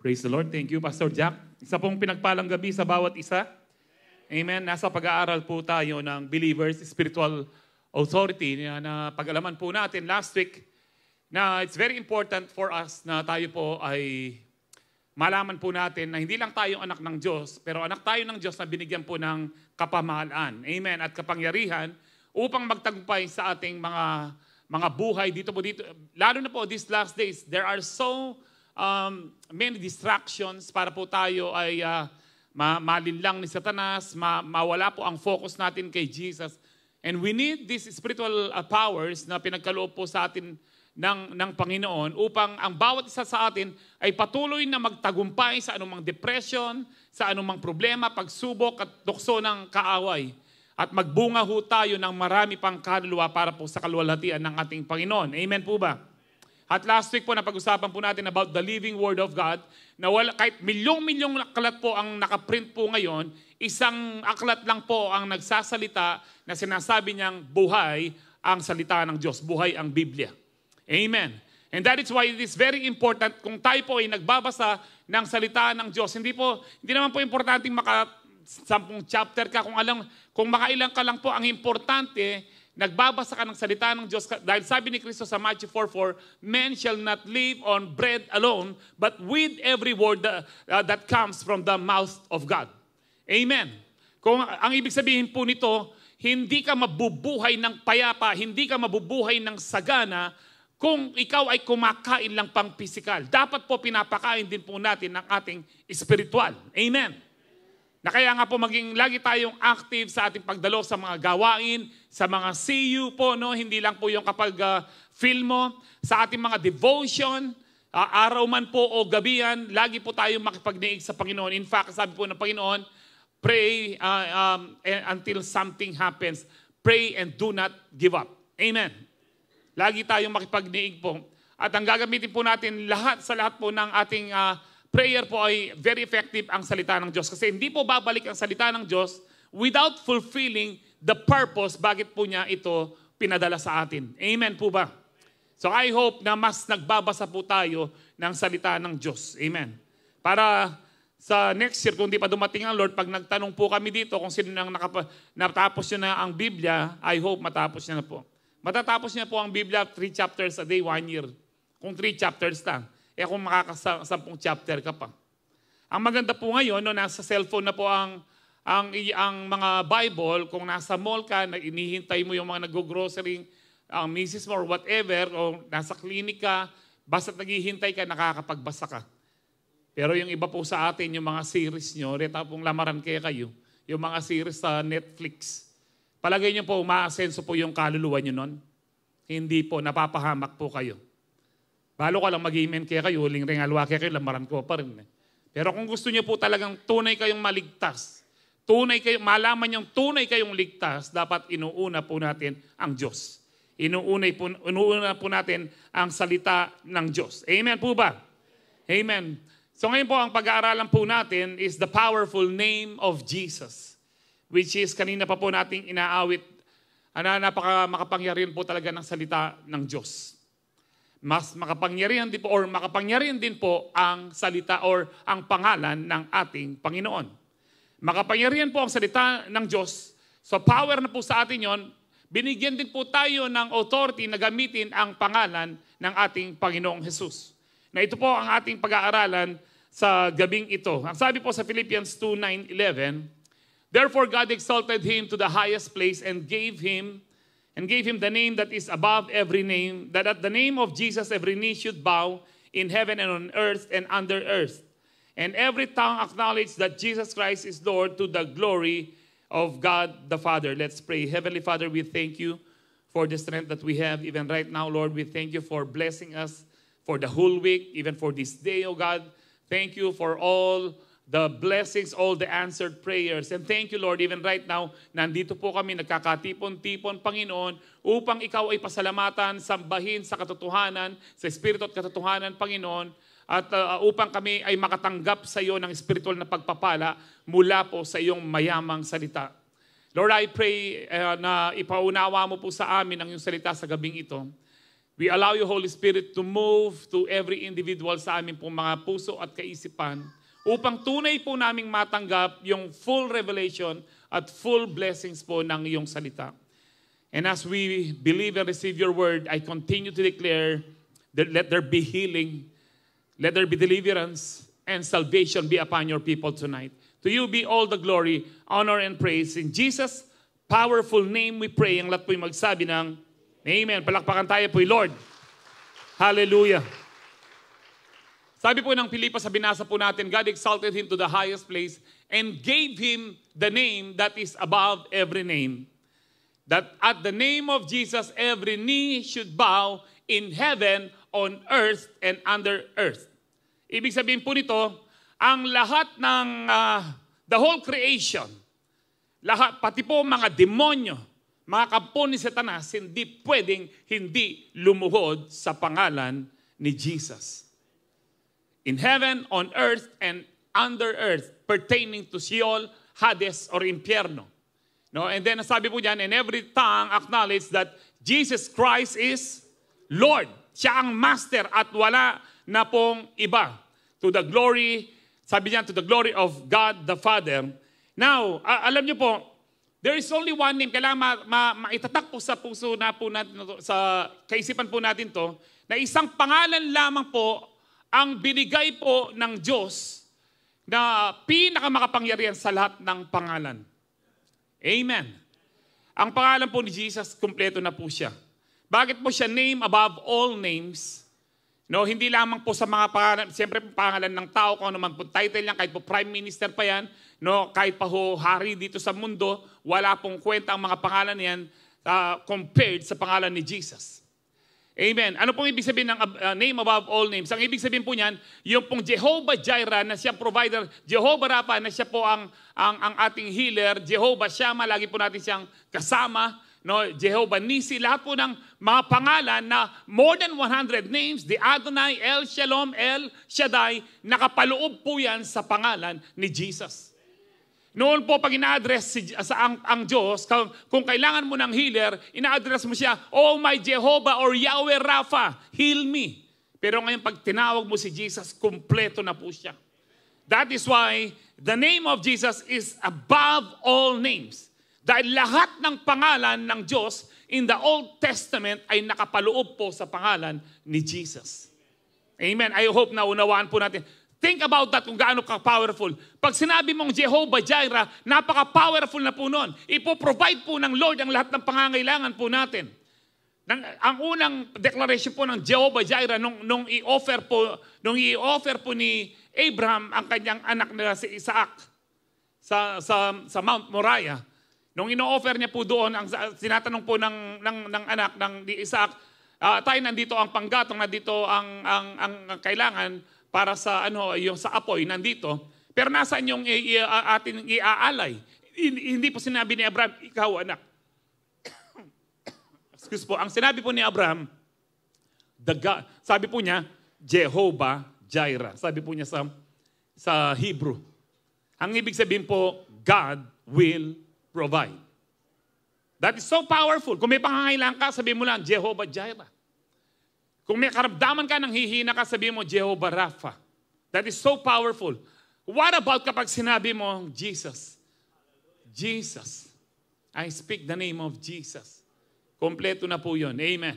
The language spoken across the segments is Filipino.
Praise the Lord. Thank you, Pastor Jack. Isa pong pinagpalang gabi sa bawat isa. Amen. Nasa pag-aaral po tayo ng believers, spiritual authority na pag-alaman po natin last week na it's very important for us na tayo po ay malaman po natin na hindi lang tayo anak ng Diyos, pero anak tayo ng Diyos na binigyan po ng kapamahalaan. Amen. At kapangyarihan upang magtagumpay sa ating mga buhay dito. Lalo na po these last days, there are so many distractions para po tayo ay malinlang ni Satanas, mawala po ang focus natin kay Jesus. And we need these spiritual powers na pinagkaloob po sa atin ng Panginoon upang ang bawat isa sa atin ay patuloy na magtagumpay sa anumang depression, sa anumang problema, pagsubok at tukso ng kaaway. At magbunga ho tayo ng marami pang kaluluwa para po sa kaluwalhatian ng ating Panginoon. Amen po ba? At last week po, napag-usapan po natin about the living Word of God, na kahit milyong-milyong aklat po ang nakaprint po ngayon, isang aklat lang po ang nagsasalita na sinasabi niyang buhay ang salita ng Diyos, buhay ang Biblia. Amen. And that is why it is very important kung tayo po ay nagbabasa ng salita ng Diyos. Hindi naman po importante 10 chapter ka, kung makailang ka lang po, ang importante, nagbabasa ka ng salita ng Diyos dahil sabi ni Kristo sa Matthew 4:4, "Men shall not live on bread alone, but with every word that comes from the mouth of God." Amen. Kung ang ibig sabihin po nito, hindi ka mabubuhay ng payapa, hindi ka mabubuhay ng sagana kung ikaw ay kumakain lang pang pisikal. Dapat po pinapakain din po natin ng ating spiritual. Amen. Na kaya nga po maging lagi tayong active sa ating pagdalo sa mga gawain, sa mga CU po, no? Hindi lang po yung kapag film mo, sa ating mga devotion, araw man po o gabihan, lagi po tayong makipagdiig sa Panginoon. In fact, sabi po ng Panginoon, pray until something happens. Pray and do not give up. Amen. Lagi tayong makipagdiig po. At ang gagamitin po natin sa lahat po ng ating prayer po ay very effective ang salita ng Diyos. Kasi hindi po babalik ang salita ng Diyos without fulfilling the purpose bakit po niya ito pinadala sa atin. Amen po ba? So I hope na mas nagbabasa po tayo ng salita ng Diyos. Amen. Para sa next year, kung di pa dumating ang Lord, pag nagtanong po kami dito kung sino nang natapos nyo na ang Biblia, I hope matapos niya na po. Matatapos niya po ang Biblia 3 chapters a day, 1 year. Kung 3 chapters lang. Kung makaka-10 chapter ka pa. Ang maganda po ngayon, nasa cellphone na po ang mga Bible, kung nasa mall ka, inihintay mo yung mga nag-grocery, ang misis mo or whatever, o nasa klinik ka, basta naghihintay ka, nakakapagbasa ka. Pero yung iba po sa atin, yung mga series nyo, reta pong lamaran kayo, yung mga series sa Netflix. Palagay nyo po, umaasenso po yung kaluluwa nyo nun. Hindi po, napapahamak po kayo. Balo ka lang mag-amen kaya kayo, huling ringalwa kaya kayo, lamaran ko pa rin. Pero kung gusto niyo po talagang tunay kayong maligtas, malaman yung tunay kayong ligtas, dapat inuuna po natin ang Diyos. Inuuna po natin ang salita ng Diyos. Amen po ba? Amen. So ngayon po, ang pag-aaralan po natin is the powerful name of Jesus, which is kanina pa po nating inaawit, makapangyarihan po talaga ng salita ng Diyos. Mas makapangyarihan din po ang salita or ang pangalan ng ating Panginoon. Makapangyarihan po ang salita ng Diyos. So power na po sa atin yon. Binigyan din po tayo ng authority na gamitin ang pangalan ng ating Panginoong Jesus. Na ito po ang ating pag-aaralan sa gabing ito. Ang sabi po sa Philippians 2:9-11, "Therefore God exalted Him to the highest place and gave Him the name that is above every name, that at the name of Jesus every knee should bow in heaven and on earth and under earth. And every tongue acknowledge that Jesus Christ is Lord to the glory of God the Father." Let's pray. Heavenly Father, we thank you for the strength that we have even right now, Lord. We thank you for blessing us for the whole week, even for this day, O God. Thank you for all the blessings, all the answered prayers. And thank you, Lord, even right now, nandito po kami nagkakatipon-tipon, Panginoon, upang ikaw ay pasalamatan, sambahin sa katotohanan, sa espiritu at katotohanan, Panginoon, at upang kami ay makatanggap sa iyo ng spiritual na pagpapala mula po sa iyong mayamang salita. Lord, I pray na ipaunawa mo po sa amin ang iyong salita sa gabing ito. We allow you, Holy Spirit, to move to every individual sa aming pong mga puso at kaisipan upang tunay po naming matanggap yung full revelation at full blessings po ng iyong salita. And as we believe and receive your word, I continue to declare that let there be healing, let there be deliverance, and salvation be upon your people tonight. To you be all the glory, honor, and praise. In Jesus' powerful name we pray. Ang lahat po'y magsabi ng Amen. Palakpakan tayo po'y Lord. Hallelujah. Sabi po ng Pilipas sa binasa po natin, God exalted him to the highest place and gave him the name that is above every name. That at the name of Jesus, every knee should bow in heaven, on earth, and under earth. Ibig sabihin po nito, ang lahat ng the whole creation, lahat, pati po mga demonyo, mga kampo ni Satanas, hindi pwedeng hindi lumuhod sa pangalan ni Jesus. In heaven, on earth, and under earth, pertaining to Sheol, Hades, or Impyerno. No? And then sabi po diyan, and every tongue acknowledge that Jesus Christ is Lord. Siya ang master at wala na pong iba. To the glory, sabi niya, to the glory of God the Father. Now, alam niyo po, there is only one name. Kailangan maitatak po sa puso na po natin, sa kaisipan po natin to, na isang pangalan lamang po ang binigay po ng Diyos na pinakamakapangyarihan sa lahat ng pangalan. Amen. Ang pangalan po ni Jesus, kumpleto na po siya. Bakit po siya name above all names? No, hindi lamang po sa mga pangalan, siyempre pangalan ng tao, kung ano man po title niya, kahit po prime minister pa yan, no, kahit pa ho hari dito sa mundo, wala pong kwenta ang mga pangalan niyan compared sa pangalan ni Jesus. Amen. Ano pong ibig sabihin ng name above all names? Ang ibig sabihin po niyan, yung pong Jehovah Jireh na siya provider, Jehovah Rapha na siya po ang ating healer, Jehovah Shammah, lagi po natin siyang kasama, no, Jehovah Nisi, lahat po ng mga pangalan na more than 100 names, the Adonai, El Shalom, El Shaddai, nakapaloob po yan sa pangalan ni Jesus. Noon po pag ina-address ang Diyos, kung kailangan mo ng healer, ina-address mo siya, oh my Jehovah or Yahweh Rapha, heal me. Pero ngayon pag tinawag mo si Jesus, kumpleto na po siya. That is why the name of Jesus is above all names. Dahil lahat ng pangalan ng Diyos in the Old Testament ay nakapaloob po sa pangalan ni Jesus. Amen. I hope na unawaan po natin. Think about that kung gaano ka-powerful. Pag sinabi mong Jehovah Jireh, napaka-powerful na po nun. Ipo-provide po ng Lord ang lahat ng pangangailangan po natin. Ang unang declaration po ng Jehovah Jireh nung i-offer po ni Abraham ang kanyang anak na si Isaac sa Mount Moriah. Nung ino-offer niya po doon, sinatanong po ng anak ng Isaac, tayo nandito ang panggatong, nandito ang kailangan para sa yung sa apoy nandito. Pero nasaan yung atin iaalay? Hindi po sinabi ni Abraham, ikaw anak. Excuse po, ang sinabi po ni Abraham, sabi po niya, Jehovah Jireh. Sabi po niya sa Hebrew. Ang ibig sabihin po, God will provide. That is so powerful. Kung may pangangailangan ka, sabihin mo lang, Jehovah Jireh. Kung may karamdaman ka nang hihina ka, sabihin mo, Jehovah Rapha. That is so powerful. What about kapag sinabi mo, Jesus? Jesus. I speak the name of Jesus. Kompleto na po yun. Amen.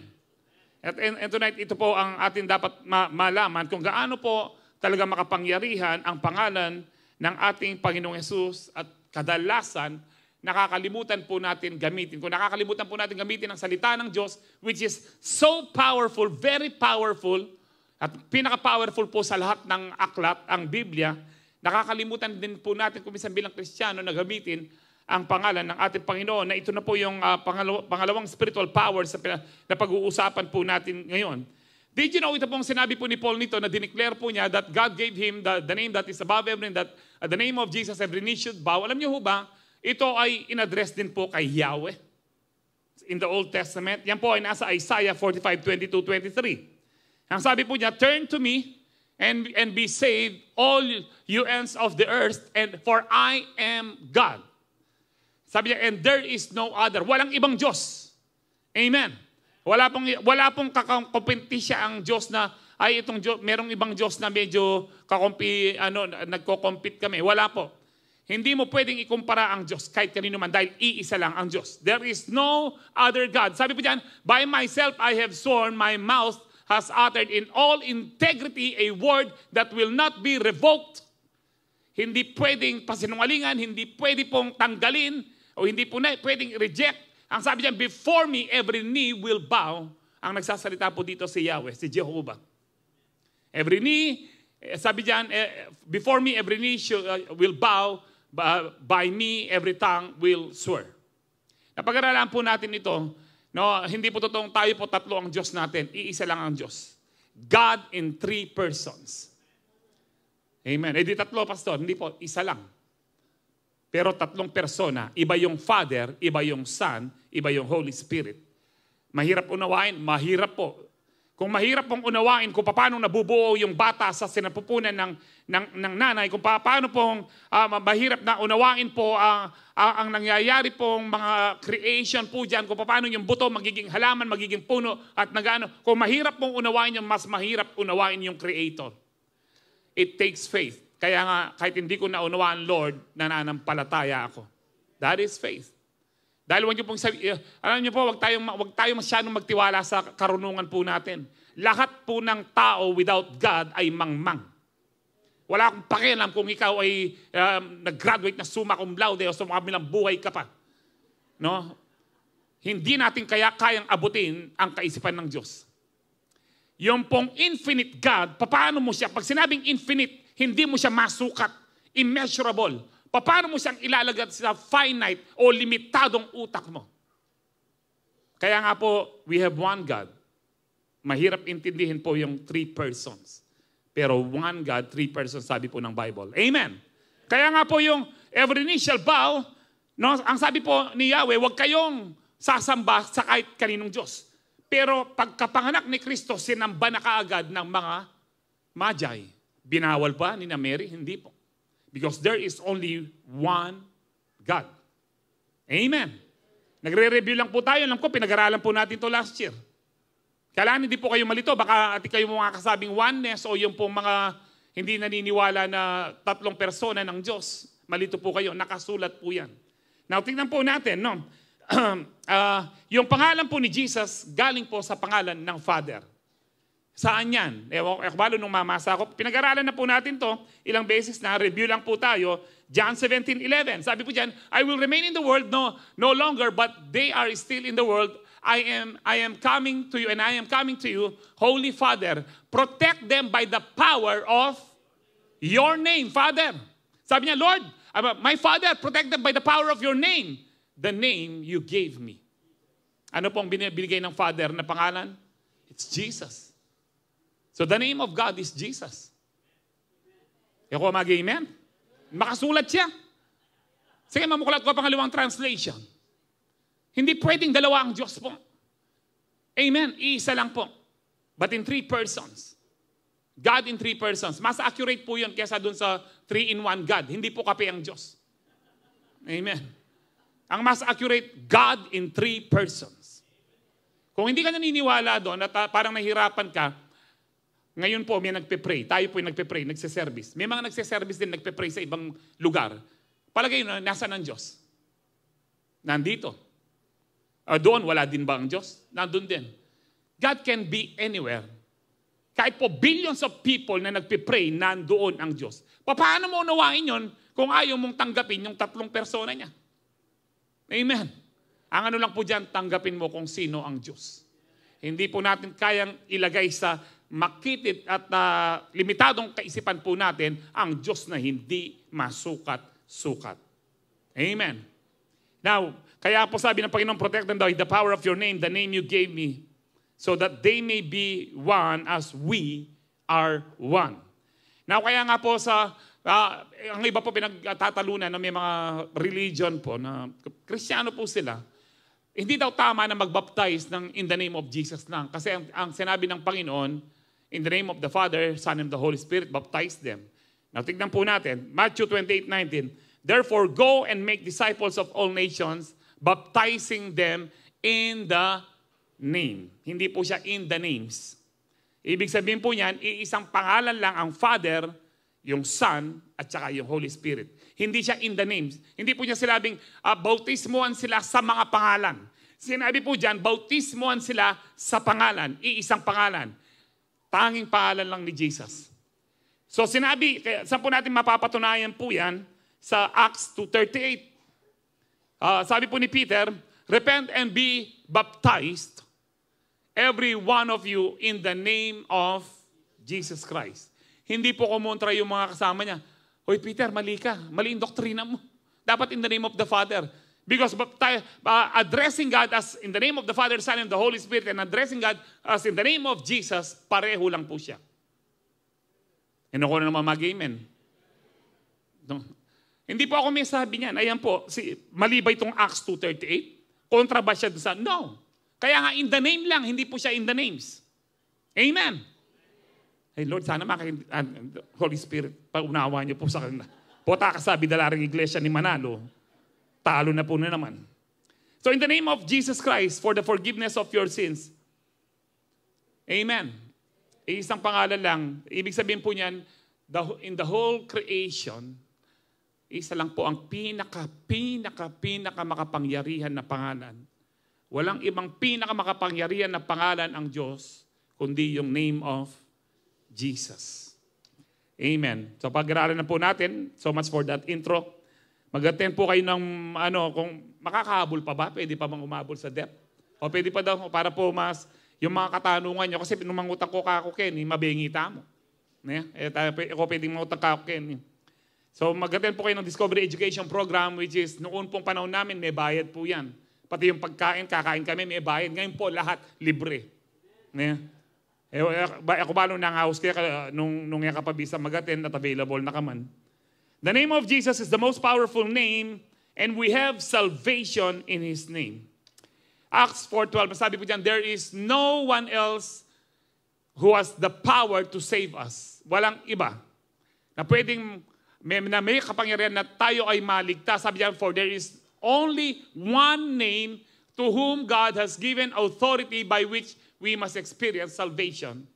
And tonight, ito po ang atin dapat malaman kung gaano po talaga makapangyarihan ang pangalan ng ating Panginoong Hesus at kadalasan nakakalimutan po natin gamitin. Kung nakakalimutan po natin gamitin ang salita ng Diyos, which is so powerful, very powerful, at pinaka-powerful po sa lahat ng aklat, ang Biblia, nakakalimutan din po natin kung minsan bilang Kristiyano na gamitin ang pangalan ng ating Panginoon, na ito na po yung pangalawang spiritual powers na pag-uusapan po natin ngayon. Did you know, ito pong sinabi po ni Paul nito na dineclare po niya that God gave him the name that is above every name, that at the name of Jesus every knee should bow. Alam niyo ho ba, ito ay in-address din po kay Yahweh in the Old Testament. Yan po ay nasa Isaiah 45:22-23. Ang sabi po niya, turn to me and be saved, all you ends of the earth, and for I am God. Sabi niya, and there is no other. Walang ibang Diyos. Amen. Wala pong kakompetisya ang Diyos na, ay itong Diyos, merong ibang Diyos na medyo nagko-compete kami. Wala po. Hindi mo pwedeng ikumpara ang Diyos kahit kanino man dahil iisa lang ang Diyos. There is no other God. Sabi po dyan, by myself I have sworn, my mouth has uttered in all integrity a word that will not be revoked. Hindi pwedeng pasinungalingan, hindi pwede pong tanggalin, o hindi po na pwedeng reject. Ang sabi diyan, before me, every knee will bow. Ang nagsasalita po dito si Yahweh, si Jehovah. Every knee, sabi diyan, before me, every knee will bow. By me, every tongue will swear. Napag-aralan po natin ito. No, hindi po totoong tayo po tatlo ang Diyos natin. Iisa lang ang Diyos. God in 3 persons. Amen. Eh di tatlo, pastor. Hindi po, isa lang. Pero 3 persona, iba yung Father, iba yung Son, iba yung Holy Spirit. Mahirap unawain? Mahirap po. Kung mahirap pong unawain kung paano nabubuo yung bata sa sinapupunan ng nanay, kung paano pong mahirap na unawain po ang nangyayari pong mga creation po dyan, kung paano yung buto magiging halaman, magiging puno at nagano. Kung mahirap pong unawain yung mas mahirap unawain yung Creator. It takes faith. Kaya nga, kahit hindi ko naunawaan, Lord, nananampalataya ako. That is faith. Dahil huwag niyo pong alam niyo po, huwag tayo masyadong magtiwala sa karunungan po natin. Lahat po ng tao without God ay mangmang. Wala akong pakialam kung ikaw ay nag-graduate na summa cum laude o sumakabilang buhay ka pa. No? Hindi natin kayang abutin ang kaisipan ng Diyos. Yung pong infinite God, paano mo siya, pag sinabing infinite, hindi mo siya masukat, immeasurable. Paano mo siyang ilalagay sa finite o limitadong utak mo? Kaya nga po, we have one God. Mahirap intindihin po yung 3 persons. Pero one God, 3 persons, sabi po ng Bible. Amen. Kaya nga po yung every knee shall bow, no? Ang sabi po ni Yahweh, huwag kayong sasamba sa kahit kaninong Diyos. Pero pagkapanganak ni Kristo, sinamba na kaagad ng mga Magi. Binawal pa ni Mary? Hindi po. Because there is only one God. Amen. Nagre-review lang po tayo. Alam ko, pinag-aralan po natin to last year. Kailangan hindi po kayo malito. Baka ati kayo mga kasabing oneness o yung pong mga hindi naniniwala na 3 persona ng Diyos. Malito po kayo. Nakasulat po yan. Now, tingnan po natin, no? Yung pangalan po ni Jesus, galing po sa pangalan ng Father. Saan yan? Balo nung mamasa ko. Pinag-aralan na po natin to. Ilang beses na. Review lang po tayo. John 17:11. Sabi po dyan, I will remain in the world no longer, but they are still in the world. I am coming to you and I am coming to you, Holy Father. Protect them by the power of your name, Father. Sabi niya, Lord, my Father, protect them by the power of your name. The name you gave me. Ano pong binigay ng Father na pangalan? It's Jesus. So the name of God is Jesus. Ako mag-amen? Makasulat siya. Sige, mamukulat ko pangalawang translation. Hindi pwedeng dalawa ang Diyos po. Amen. Isa lang po. But in 3 persons. God in 3 persons. Mas accurate po yun kesa dun sa 3-in-1 God. Hindi po kape ang Diyos. Amen. Ang mas accurate, God in 3 persons. Kung hindi ka naniniwala doon at parang nahihirapan ka, ngayon po may nagpe-pray. Tayo po yung nagpe-pray, nagse-service. May mga nagse-service din, nagpe-pray sa ibang lugar. Palagay nyo, nasaan ang Diyos? Nandito. Doon, wala din ba ang Diyos? Nandun din. God can be anywhere. Kahit po billions of people na nagpe-pray, nandoon ang Diyos. Paano mo unawain yun kung ayaw mong tanggapin yung 3 persona niya? Amen. Ang ano lang po dyan, tanggapin mo kung sino ang Diyos. Hindi po natin kayang ilagay sa makitid at limitadong kaisipan po natin ang Diyos na hindi masukat-sukat. Amen. Now, kaya po sabi ng Panginoon, protect them by the power of your name, the name you gave me, so that they may be one as we are one. Now, kaya nga po ang iba po pinagtatalunan na may mga religion po na Kristiyano po sila, hindi daw tama na magbaptize in the name of Jesus lang. Kasi ang sinabi ng Panginoon, in the name of the Father, Son, and the Holy Spirit, baptize them. Now, tignan po natin. Matthew 28:19. Therefore, go and make disciples of all nations, baptizing them in the name. Hindi po siya in the names. Ibig sabihin po niyan, iisang pangalan lang ang Father, yung Son, at saka yung Holy Spirit. Hindi siya in the names. Hindi po niya sinabing, bautismoan sila sa mga pangalan. Sinabi po dyan, bautismoan sila sa pangalan. Iisang pangalan. Tanging pangalan lang ni Jesus. So sinabi, saan po natin mapapatunayan po yan? Sa Acts 2:38. Sabi po ni Peter, repent and be baptized, every one of you, in the name of Jesus Christ. Hindi po kumontra yung mga kasama niya. Hoy Peter, mali ka. Mali yung doktrina mo. Dapat in the name of the Father. Because addressing God as in the name of the Father, Son, and the Holy Spirit, and addressing God as in the name of Jesus, pareho lang po siya. And ako na naman mag-amen. No. Hindi po ako may sabi niyan. Ayan po, mali ba itong Acts 2:38? Kontra ba siya sa? No. Kaya nga in the name lang, hindi po siya in the names. Amen. Hey Lord, sana Holy Spirit, paunawa niyo po sa kanila. Pota ka sabi dalaring iglesia ni Manalo, talo na po na naman. So in the name of Jesus Christ, for the forgiveness of your sins. Amen. Isang pangalan lang. Ibig sabihin po niyan, in the whole creation, isa lang po ang pinaka makapangyarihan na pangalan. Walang ibang pinaka makapangyarihan na pangalan ang Diyos, kundi yung name of Jesus. Amen. So pag-aralan na po natin, so much for that intro. Mag-attend po kayo ng, kung makakahabol pa ba, pwede pa bang umabol sa depth? O pwede pa daw, para po mas, yung mga katanungan nyo, kasi pinumangutang ko kako Ken, mabengita mo. Ako pwede mangutang kako Ken. So mag-attend po kayo ng Discovery Education Program, which is noon pong panahon namin, may bayad po yan. Pati yung pagkain, kakain kami, may bayad. Ngayon po, lahat libre. Ako ba nung nang-house kaya nung yung kapabisa mag-attend at available na kaman. The name of Jesus is the most powerful name, and we have salvation in His name. Acts 4:12, sabi po dyan, there is no one else who has the power to save us. Walang iba na pwedeng may kapangyarihan na tayo ay maligtas. Sabi dyan, for there is only one name to whom God has given authority by which we must experience salvation.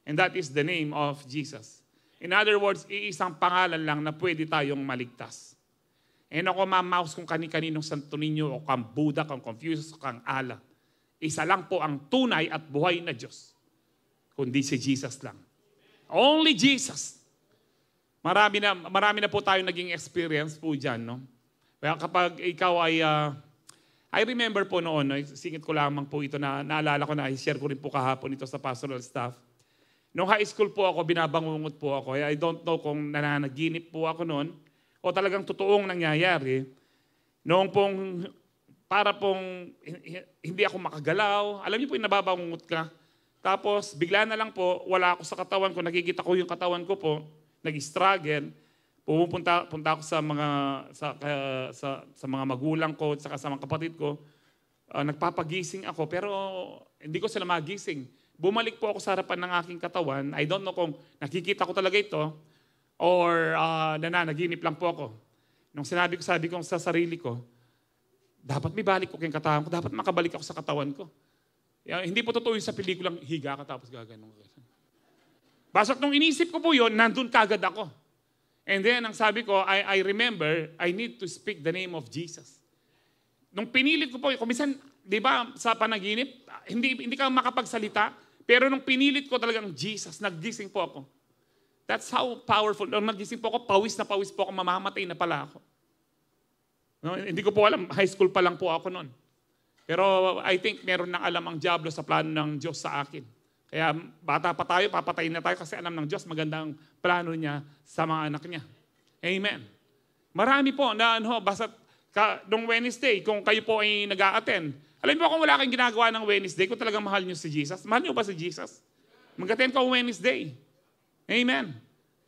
And that is the name of Jesus. In other words, iisang pangalan lang na pwede tayong maligtas. And ako ma-mouse kung kani-kaninong santo ninyo, o kang Buddha, kang Confucius, o kang Allah. Isa lang po ang tunay at buhay na Diyos, kundi si Jesus lang. Only Jesus. Marami na po tayo naging experience po dyan, no? Kaya kapag ikaw ay, I remember po noon, no, singit ko lamang po ito na naalala ko na, i-share ko rin po kahapon ito sa pastoral staff. Noong high school po ako, binabangungot po ako. I don't know kung nananaginip po ako noon o talagang totoong nangyayari. Noong pong, para pong hindi ako makagalaw. Alam niyo po yung nababangungot ka. Tapos bigla na lang po, wala ako sa katawan ko. Nakikita ko yung katawan ko po, nag-struggle. Punta ako sa mga sa mga magulang ko at sa mga kapatid ko. Nagpapagising ako pero hindi ko sila magising. Bumalik po ako sa harapan ng aking katawan. I don't know kung nakikita ko talaga ito or nananaginip lang po ako. Nung sabi ko sa sarili ko, dapat may balik ko kayong katawan ko, dapat makabalik ako sa katawan ko. Hindi po totoo yung sa pelikulang higa ka tapos gaganong. Basok nung inisip ko po yun, nandun kagad ako. And then, ang sabi ko, I remember, I need to speak the name of Jesus. Nung pinilit ko po, kuminsan, di ba, sa panaginip, hindi ka makapagsalita, pero nung pinilit ko talagang Jesus, naggising po ako. That's how powerful. Nung nagising po ako, pawis na pawis po ako, mamamatay na pala ako. No, hindi ko po alam, high school pa lang po ako noon. Pero I think meron nang alam ang diablo sa plano ng Diyos sa akin. Kaya bata pa tayo, papatayin na tayo kasi alam ng Diyos magandang plano niya sa mga anak niya. Amen. Marami po na basta nung Wednesday, kung kayo po ay nag-a-attend, alam mo kung wala kayong ginagawa ng Wednesday, kung talagang mahal niyo si Jesus, mahal niyo ba si Jesus? Mag-attend ka Wednesday. Amen.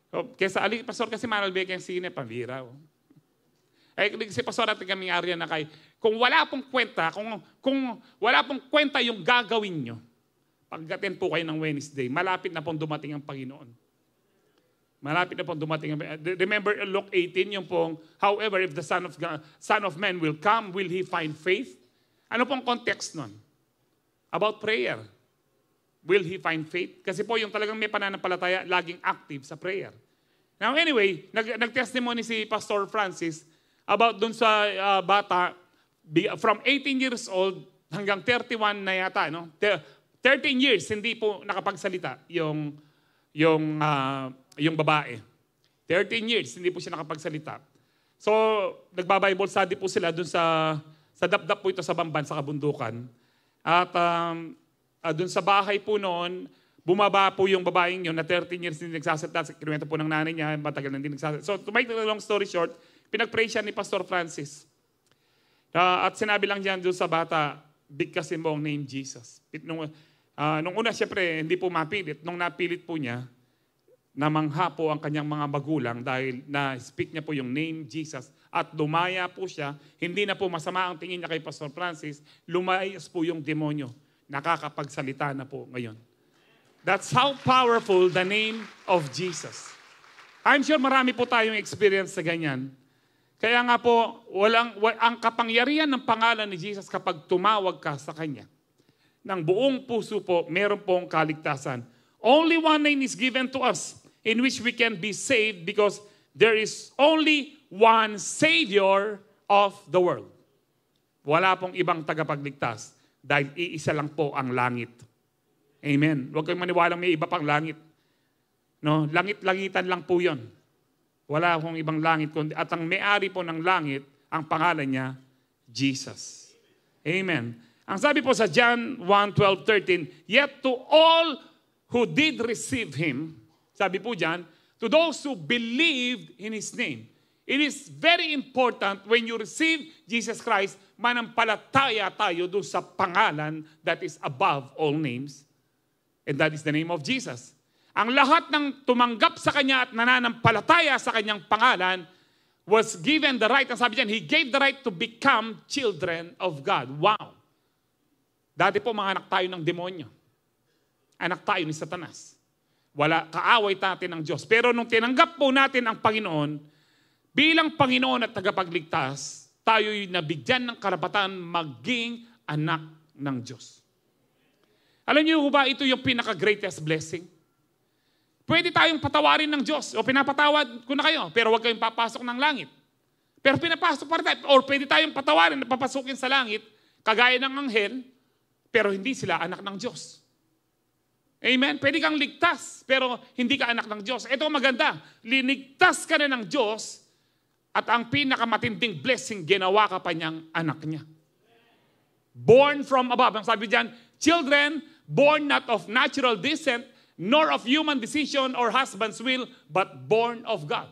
So, kesa Pastor kasi Manuel Beca yung sine, pambira. Si Pastor natin kaming area na kung wala pong kwenta, kung wala pong kwenta yung gagawin nyo, pag-attend po kayo ng Wednesday, malapit na pong dumating ang Panginoon. Malapit na pong dumating ang Panginoon. Remember Luke 18, yung pong, however, if the Son of Man will come, will He find faith? Ano pong context nun? about prayer. Will he find faith? Kasi po yung talagang may pananampalataya, laging active sa prayer. Now anyway, nag-testimony si Pastor Francis about dun sa bata, from 18 years old hanggang 31 na yata, no? 13 years, hindi po nakapagsalita yung babae. 13 years, hindi po siya nakapagsalita. So, nagba-Bible study po sila dun sa dapdap po ito sa Bamban, sa kabundukan. At dun sa bahay po noon, bumaba po yung babaeng yun na 13 years hindi nagsasalita. Kinuwento po ng nanay niya, matagal na hindi nagsasalita. So, to make the long story short, pinag-pray siya ni Pastor Francis. At sinabi lang diyan doon sa bata, bigkasin mo ang name Jesus. Nung una, siyempre, hindi po mapilit. Nung napilit po niya, namangha po ang kanyang mga magulang dahil na-speak niya po yung name Jesus at lumaya po siya. Hindi na po masama ang tingin niya kay Pastor Francis. Lumayas po yung demonyo. Nakakapagsalita na po ngayon. That's how powerful the name of Jesus. I'm sure marami po tayong experience sa ganyan. Kaya nga po, ang kapangyarihan ng pangalan ni Jesus kapag tumawag ka sa Kanya, ng buong puso po, meron pong kaligtasan. Only one name is given to us in which we can be saved because there is only one Savior of the world. Wala pong ibang tagapagligtas dahil iisa lang po ang langit. Amen. Huwag kayong maniwalang may iba pang langit. No? Langit-langitan lang po yun. Wala akong ibang langit. At ang may-ari po ng langit, ang pangalan niya, Jesus. Amen. Ang sabi po sa John 1:12-13, yet to all who did receive Him, sabi po dyan, to those who believed in His name. It is very important when you receive Jesus Christ, manampalataya tayo doon sa pangalan that is above all names. And that is the name of Jesus. Ang lahat ng tumanggap sa Kanya at nananampalataya sa Kanyang pangalan was given the right, ang sabi dyan, He gave the right to become children of God. Wow! Dati po mga anak tayo ng demonyo. Anak tayo ni Satanas. Kaaway natin ng Diyos. Pero nung tinanggap po natin ang Panginoon, bilang Panginoon at tagapagligtas, tayo'y nabigyan ng karapatan maging anak ng Diyos. Alam niyo ba, ito yung pinaka-greatest blessing? Pwede tayong patawarin ng Diyos o pinapatawad ko na kayo, pero huwag kayong papasok ng langit. Pero pinapasok pa rin tayo. Or pwede tayong patawarin na papasukin sa langit, kagaya ng anghel, pero hindi sila anak ng Diyos. Amen? Pwede kang ligtas, pero hindi ka anak ng Diyos. Ito maganda. Linigtas ka na ng Diyos, at ang pinakamatinding blessing, ginawa ka pa niyang anak niya. Born from above. Ang sabi diyan, children born not of natural descent, nor of human decision or husband's will, but born of God.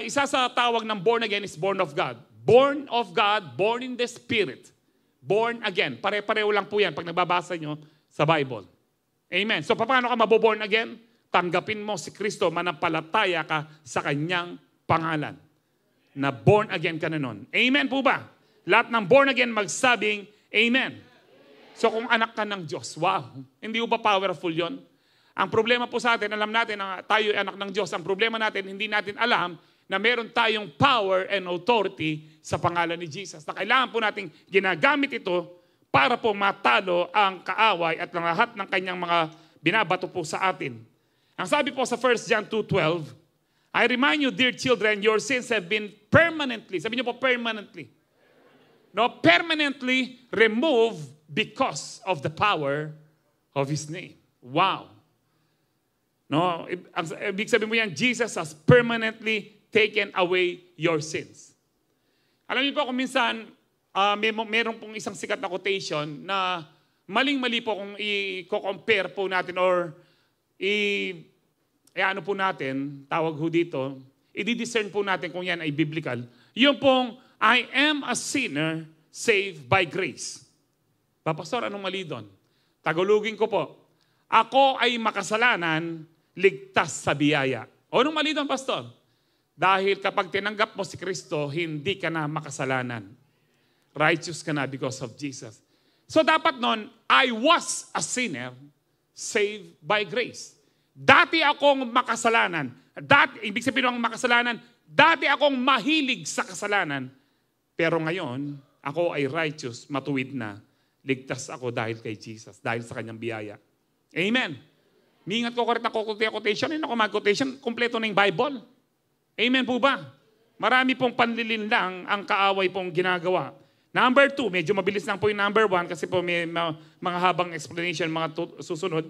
Isa sa tawag ng born again is born of God. Born of God, born in the Spirit. Born again. Pare-pareho lang po yan pag nagbabasa nyo sa Bible. Amen. So paano ka maboborn again? Tanggapin mo si Kristo, manampalataya ka sa Kanyang pangalan. Na born again ka na nun. Amen po ba? Lahat ng born again magsabing, Amen. So kung anak ka ng Diyos, wow, hindi ba powerful yon? Ang problema po sa atin, alam natin na tayo ay anak ng Diyos. Ang problema natin, hindi natin alam na meron tayong power and authority sa pangalan ni Jesus. Na kailangan po nating ginagamit ito para po matalo ang kaaway at lahat ng kanyang mga binabato po sa atin. Ang sabi po sa 1 John 2:12, I remind you, dear children, your sins have been permanently, sabi niyo po permanently, permanently removed because of the power of His name. Wow. Ibig sabihin mo yan, Jesus has permanently taken away your sins. Alam niyo po kung minsan, meron pong isang sikat na quotation na maling-mali po kung i-compare po natin or ano po natin, tawag ho dito, i-discern po natin kung yan ay biblical. Yung pong, I am a sinner saved by grace. Pastor, anong mali doon? Tagalogin ko po, ako ay makasalanan, ligtas sa biyaya. O anong mali doon, Pastor? Dahil kapag tinanggap mo si Kristo, hindi ka na makasalanan. Righteous ka na because of Jesus. So dapat noon, I was a sinner saved by grace. Dati akong makasalanan. Ibig sabihin ng makasalanan, dati akong mahilig sa kasalanan. Pero ngayon, ako ay righteous, matuwid na ligtas ako dahil kay Jesus, dahil sa kanyang biyaya. Amen. Mingat ko correct na quotation. Ano ko mag-quotation? Kompleto na yung Bible. Amen po ba? Marami pong panlilin lang ang kaaway pong ginagawa. Number 2, medyo mabilis lang po yung number 1 kasi po may mga habang explanation, mga susunod.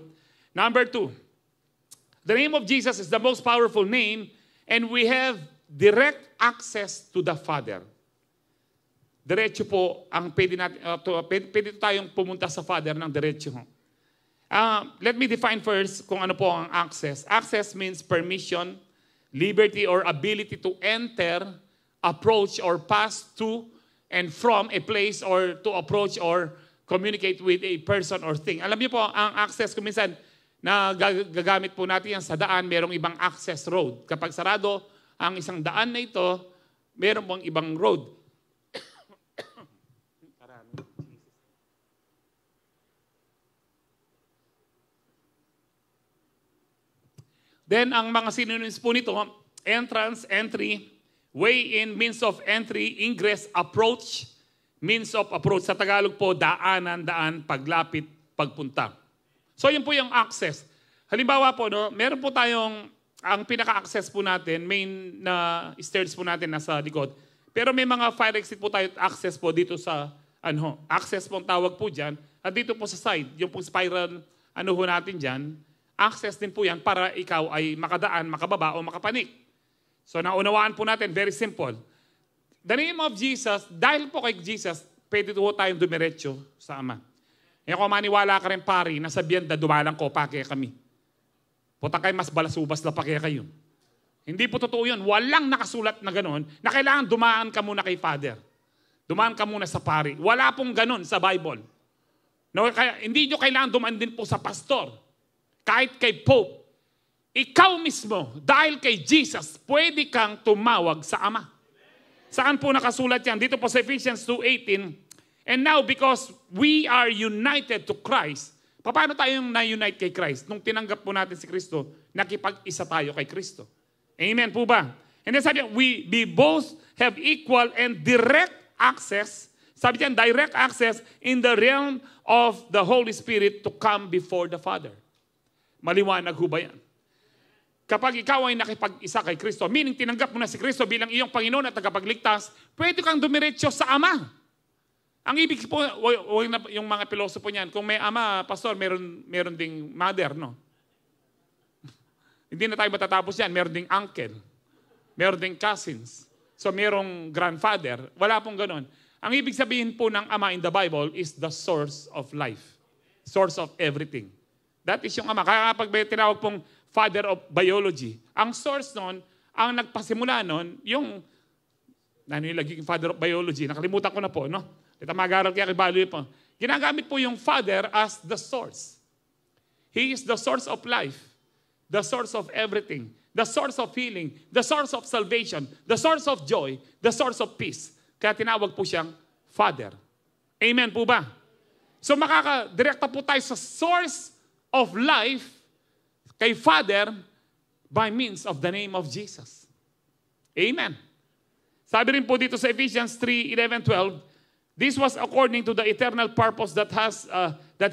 Number 2, the name of Jesus is the most powerful name and we have direct access to the Father. Diretso po ang pwede tayong pumunta sa Father ng diretso. Let me define first kung ano po ang access. Access means permission, liberty or ability to enter, approach or pass to and from a place or to approach or communicate with a person or thing. Alam niyo po, ang access kung minsan na gagamit po natin yan sa daan, merong ibang access road. Kapag sarado ang isang daan na ito, meron pong ibang road. Then, ang mga synonyms po nito, entrance, entry, way in, means of entry, ingress, approach, means of approach. Sa Tagalog po, daanan, daan, paglapit, pagpunta. So, yun po yung access. Halimbawa po, no, meron po tayong, ang pinaka-access po natin, main na stairs po natin nasa likod. Pero may mga fire exit po tayo, access po dito sa, access po ang tawag po dyan. At dito po sa side, yung po spiral, ho natin dyan, access din po yan para ikaw ay makadaan, makababa o makapanik. So naunawaan po natin, very simple. The name of Jesus, dahil po kay Jesus, pwede po tayong dumiretso sa Ama. Ngayon kung maniwala ka rin pari, nasabihan na dumalang ko, pakaya kami. Punta kayo mas balasubas na pakaya kayo. Hindi po totoo yun. Walang nakasulat na gano'n na kailangan dumaan ka muna kay Father. Dumaan ka muna sa pari. Wala pong gano'n sa Bible. No, kaya, hindi nyo kailangan dumaan din po sa pastor. Kahit kay Pope. Ikaw mismo, dahil kay Jesus, pwede kang tumawag sa Ama. Saan po nakasulat yan? Dito po sa Ephesians 2:18. And now, because we are united to Christ, paano tayong na-unite kay Christ? Nung tinanggap po natin si Kristo, nakipag-isa tayo kay Kristo. Amen po ba? And then sabi niya, we both have equal and direct access, sabi niya, direct access in the realm of the Holy Spirit to come before the Father. Maliwanag ho ba yan? Kapag ikaw ay nakipag-isa kay Kristo, meaning tinanggap mo na si Kristo bilang iyong Panginoon at tagapagligtas, pwede kang dumiretso sa Ama. Ang ibig po, yung mga pilosopo niyan, kung may ama, pastor, meron ding mother, no? Hindi na tayo matatapos yan. Meron ding uncle. Meron ding cousins. So, merong grandfather. Wala pong ganon. Ang ibig sabihin po ng Ama in the Bible is the source of life. Source of everything. That is yung Ama. Kaya kapag may tinawag pong Father of Biology, ang source nun, ang nagpasimula nun, yung laging Father of Biology, nakalimutan ko na po, no? Ito mag-aaral kaya kay po. Ginagamit po yung Father as the source. He is the source of life, the source of everything, the source of healing, the source of salvation, the source of joy, the source of peace. Kaya tinawag po siyang Father. Amen po ba? So makakadirekta po tayo sa source of life kay Father by means of the name of Jesus. Amen. Sabi rin po dito sa Ephesians 3:11-12, this was according to the eternal purpose that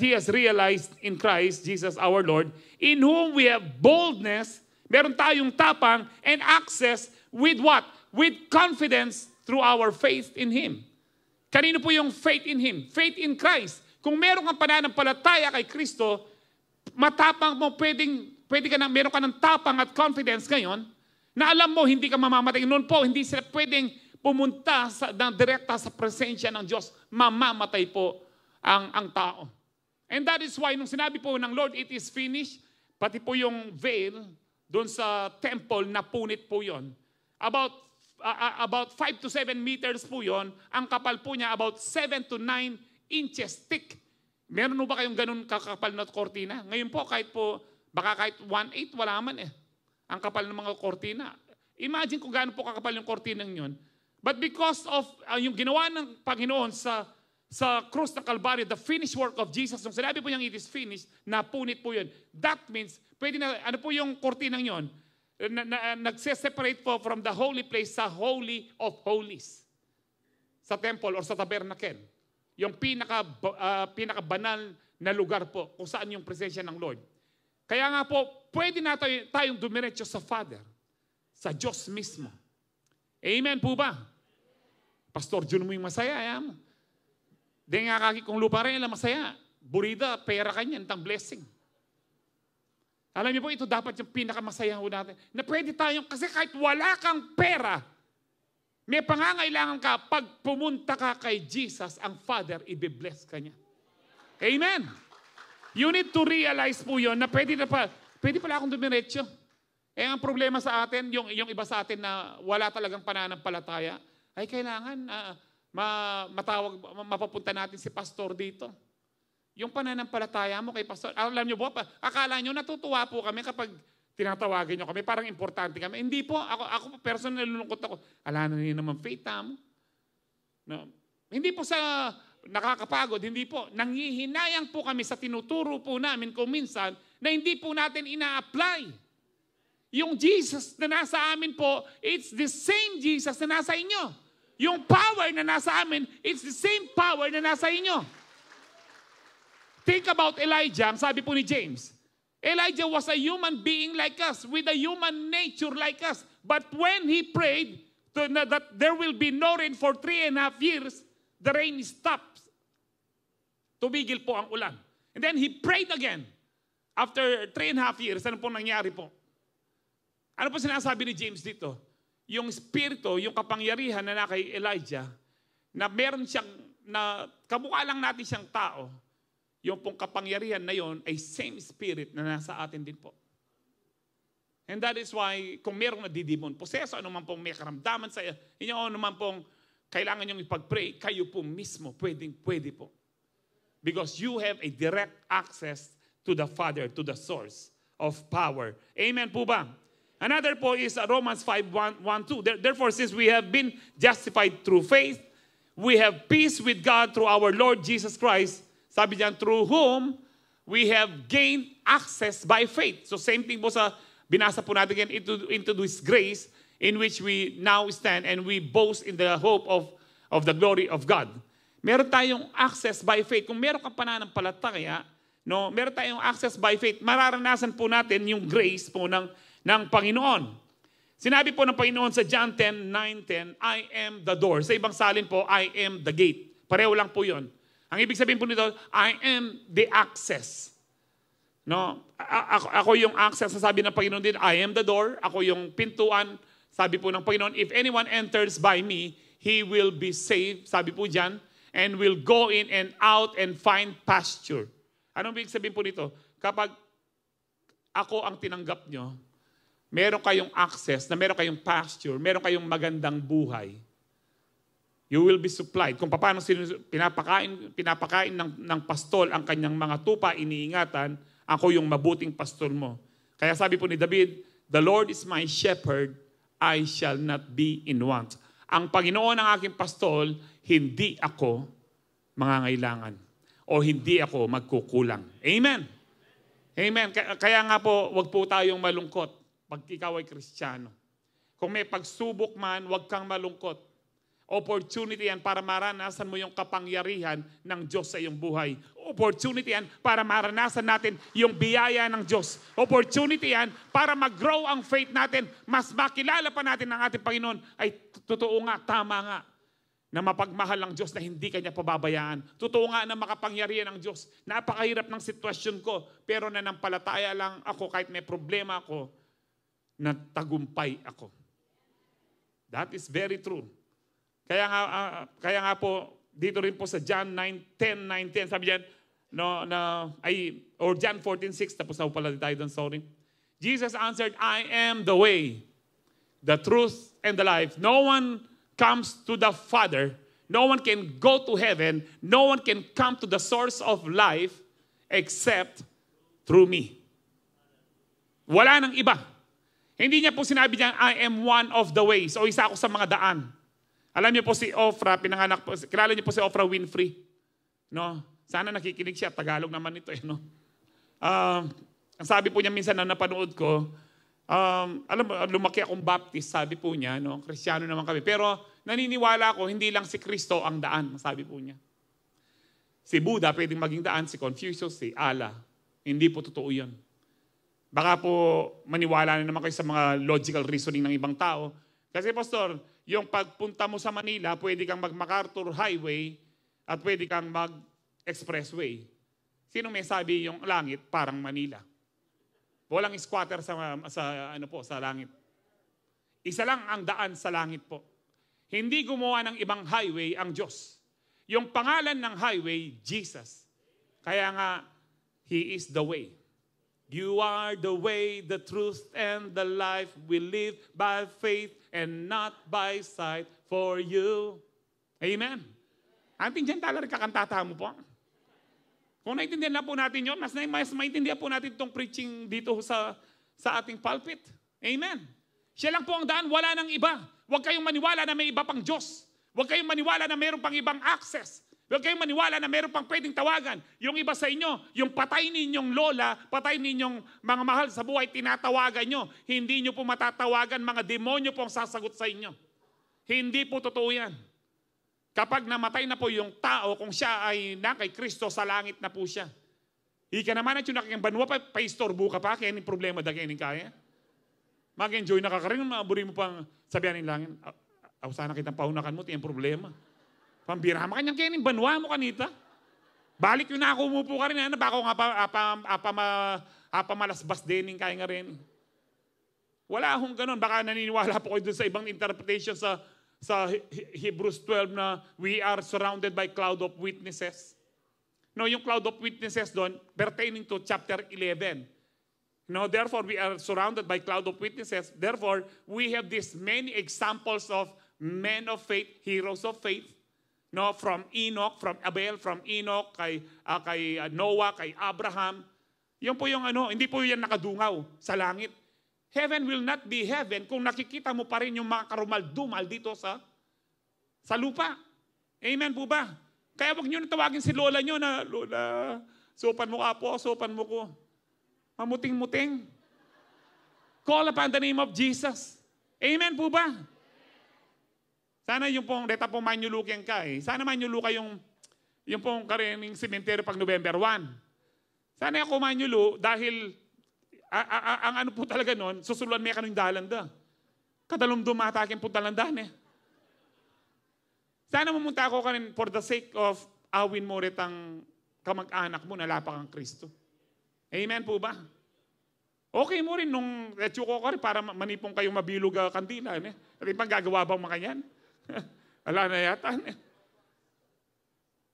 He has realized in Christ Jesus our Lord, in whom we have boldness, meron tayong tapang and access with what? With confidence through our faith in Him. Kanino po yung faith in Him? Faith in Christ. Kung meron kang pananampalataya kay Kristo, matapang mo, meron ka ng tapang at confidence ngayon, na alam mo, hindi ka mamamatay. Noon po, hindi sila pwedeng pumunta direkta sa presensya ng Diyos. Mamamatay po ang tao. And that is why, nung sinabi po ng Lord, it is finished, pati po yung veil, doon sa temple, napunit po yon. About 5 to 7 meters po yon. Ang kapal po niya, about 7 to 9 inches thick. Meron ba kayong ganun kakapal na kortina? Ngayon po, baka kahit 1/8, wala man eh. Ang kapal ng mga kortina. Imagine kung gaano po kakapal yung kortinang yun. But because of yung ginawa ng Panginoon sa krus ng Kalbaryo, the finished work of Jesus, nung sinabi po niyang it is finished, napunit po yun. That means, pwede na, ano po yung kortinang yun? Nagse-separate po from the holy place sa Holy of Holies. Sa temple or sa tabernacle. yung pinakabanal na lugar po kung saan yung presensya ng Lord. Kaya nga po, pwede na tayong dumiretso sa Father, sa Diyos mismo. Amen po ba? Pastor Jun mo yung masaya, mo. Di nga kaki kung lupa rin, masaya. Burida, pera kanyan, tang blessing. Alam niyo po, ito dapat yung pinakamasaya ho natin. Na pwede tayong, kasi kahit wala kang pera, may pangangailangan ka, pag pumunta ka kay Jesus, ang Father, i-bless ka niya. Amen. You need to realize po yun na pwede pala akong dumiretso. Ang problema sa atin, yung iba sa atin na wala talagang pananampalataya, ay kailangan mapapunta natin si pastor dito. Yung pananampalataya mo kay pastor, alam nyo po, akala nyo natutuwa po kami kapag tinatawagan nyo kami, parang importante kami. Hindi po, ako personal nalulungkot ako. Ala na rin naman faith mo. No. Hindi po sa nakakapagod, hindi po. Nanghihinayang po kami sa tinuturo po namin kung minsan na hindi po natin ina-apply. Yung Jesus na nasa amin po, it's the same Jesus na nasa inyo. Yung power na nasa amin, it's the same power na nasa inyo. Think about Elijah, ang sabi po ni James. Elijah was a human being like us, with a human nature like us. But when he prayed that there will be no rain for 3.5 years, the rain stops. Tumigil po ang ulan. And then he prayed again. After 3.5 years, ano po nangyari po? Ano po sinasabi ni James dito? Yung spirito, yung kapangyarihan na kay Elijah, na meron siyang, na kamukha lang natin siyang tao, yung pong kapangyarihan na yon ay same spirit na nasa atin din po. And that is why, kung merong nadidemon possess, ano man pong may karamdaman sa inyo, ano man pong kailangan nyong ipag-pray, kayo po mismo, pwede po. Because you have a direct access to the Father, to the source of power. Amen po ba? Another po is Romans 5:1-2. Therefore, since we have been justified through faith, we have peace with God through our Lord Jesus Christ. Sabi diyan, through whom we have gained access by faith. So same thing po sa binasa po natin again, into this grace in which we now stand and we boast in the hope of the glory of God. Meron tayong access by faith. Kung meron kang pananampalataya, no, meron tayong access by faith, mararanasan po natin yung grace po ng Panginoon. Sinabi po ng Panginoon sa John 10:9-10, I am the door. Sa ibang salin po, I am the gate. Pareho lang po yun. Ang ibig sabihin po nito, I am the access. No? Ako yung access, sabi ng Panginoon din, I am the door. Ako yung pintuan. Sabi po ng Panginoon, if anyone enters by me, he will be saved. Sabi po dyan, and will go in and out and find pasture. Anong ibig sabihin po nito? Kapag ako ang tinanggap nyo, meron kayong access, na meron kayong pasture, meron kayong magandang buhay. You will be supplied. Kung paano pinapakain ng pastol ang kanyang mga tupa, iniingatan, ako yung mabuting pastol mo. Kaya sabi po ni David, the Lord is my shepherd, I shall not be in want. Ang Panginoon ang aking pastol, hindi ako mangangailangan o hindi ako magkukulang. Amen. Amen. Kaya nga po, wag po tayong malungkot pag ikaw ay Kristiyano. Kung may pagsubok man, wag kang malungkot. Opportunity yan para maranasan mo yung kapangyarihan ng Diyos sa iyong buhay. Opportunity yan para maranasan natin yung biyaya ng Diyos. Opportunity yan para mag-grow ang faith natin. Mas makilala pa natin ng ating Panginoon. Ay, totoo nga, tama nga, na mapagmahal ang Diyos na hindi kanya pababayaan. Totoo nga na makapangyarihan ang Diyos. Napakahirap ng sitwasyon ko, pero nanampalataya lang ako kahit may problema ako, na tagumpay ako. That is very true. Kaya nga po, dito rin po sa John 9:10, sabi diyan, or John 14:6, tapos na po pala tayo doon, sorry. Jesus answered, I am the way, the truth, and the life. No one comes to the Father, no one can go to heaven, no one can come to the source of life except through me. Wala nang iba. Hindi niya po sinabi niya, I am one of the ways, o isa ako sa mga daan. Alam niyo po si Ofra, pinanganak po, kilala niyo po si Ofra Winfrey. No? Sana nakikinig siya, Tagalog naman ito. No? Ang sabi po niya minsan na napanood ko, alam mo, lumaki akong Baptist, sabi po niya, no? Kristiyano naman kami. Pero naniniwala ako, hindi lang si Kristo ang daan, sabi po niya. Si Buddha pwedeng maging daan, si Confucius, si Allah. Hindi po totoo yun. Baka po maniwala na naman kayo sa mga logical reasoning ng ibang tao. Kasi Pastor, yung pagpunta mo sa Manila, pwede kang mag-MacArthur Highway at pwede kang mag-expressway. Sino may sabi yung langit parang Manila? Walang squatter sa langit. Isa lang ang daan sa langit po. Hindi gumawa ng ibang highway ang Diyos. Yung pangalan ng highway, Jesus. Kaya nga, He is the way. You are the way, the truth, and the life. We live by faith and not by sight for you. Amen. Anting dyan talaga kakantata mo po. Kung naintindihan na po natin yun, mas maintindihan po natin itong preaching dito sa ating pulpit. Amen. Siya lang po ang daan, wala nang iba. Huwag kayong maniwala na may iba pang Diyos. Huwag kayong maniwala na mayroon pang ibang access. Huwag kayong maniwala na mayroon pang pwedeng tawagan. Yung iba sa inyo, yung patay ninyong lola, patay ninyong mga mahal sa buhay, tinatawagan nyo. Hindi nyo po matatawagan, mga demonyo po ang sasagot sa inyo. Hindi po totoo yan. Kapag namatay na po yung tao, kung siya ay na kay Kristo, sa langit na po siya. Ika naman at yung nakikimbanwa pa istorbo ka pa, kaya yung problema da kaya kaya. Mag-enjoy na ka rin, maaburi mo pang sabihan ng langit, sana kitang paunakan mo, tiyang problema. Pambira mo kanyang kaya yung banwa mo kanita. Balik yung nakumupo ka rin, baka nga apamalasbas din kaya nga rin. Wala akong ganun, baka naniniwala po kayo dun sa ibang interpretation sa Hebrews 12 na we are surrounded by cloud of witnesses. No, yung cloud of witnesses doon pertaining to chapter 11. No, therefore we are surrounded by cloud of witnesses. Therefore, we have these many examples of men of faith, heroes of faith. No, from Enoch, from Abel, from Enoch kay Noah, kay Abraham. Yung po yung hindi po yan nakadungaw sa langit. Heaven will not be heaven kung nakikita mo pa rin yung mga karumal-dumal dito sa lupa. Amen po ba? Kaya wag nyo na tawagin si lola nyo na, Lola, sopan mo ka po, sopan mo ko. Mamuting-muting. Call upon the name of Jesus. Amen po ba? Sana yung pong, deta pong manyulukin ka eh. Sana manyuluka yung pong karening sementeryo pag November 1. Sana ako manyulu dahil ang ano po talaga nun, susuluan may kanong dalanda. Kadalumdum matakin po dalandan eh. Sana mamunta ako ka rin for the sake of awin mo rin ang kamag-anak mo na lapak ang Kristo. Amen po ba? Okay mo rin nung etsuko ka rin para manipong kayong mabilog kandila. Eh. At pang gagawa bang makanyan? Ala na yata. Eh.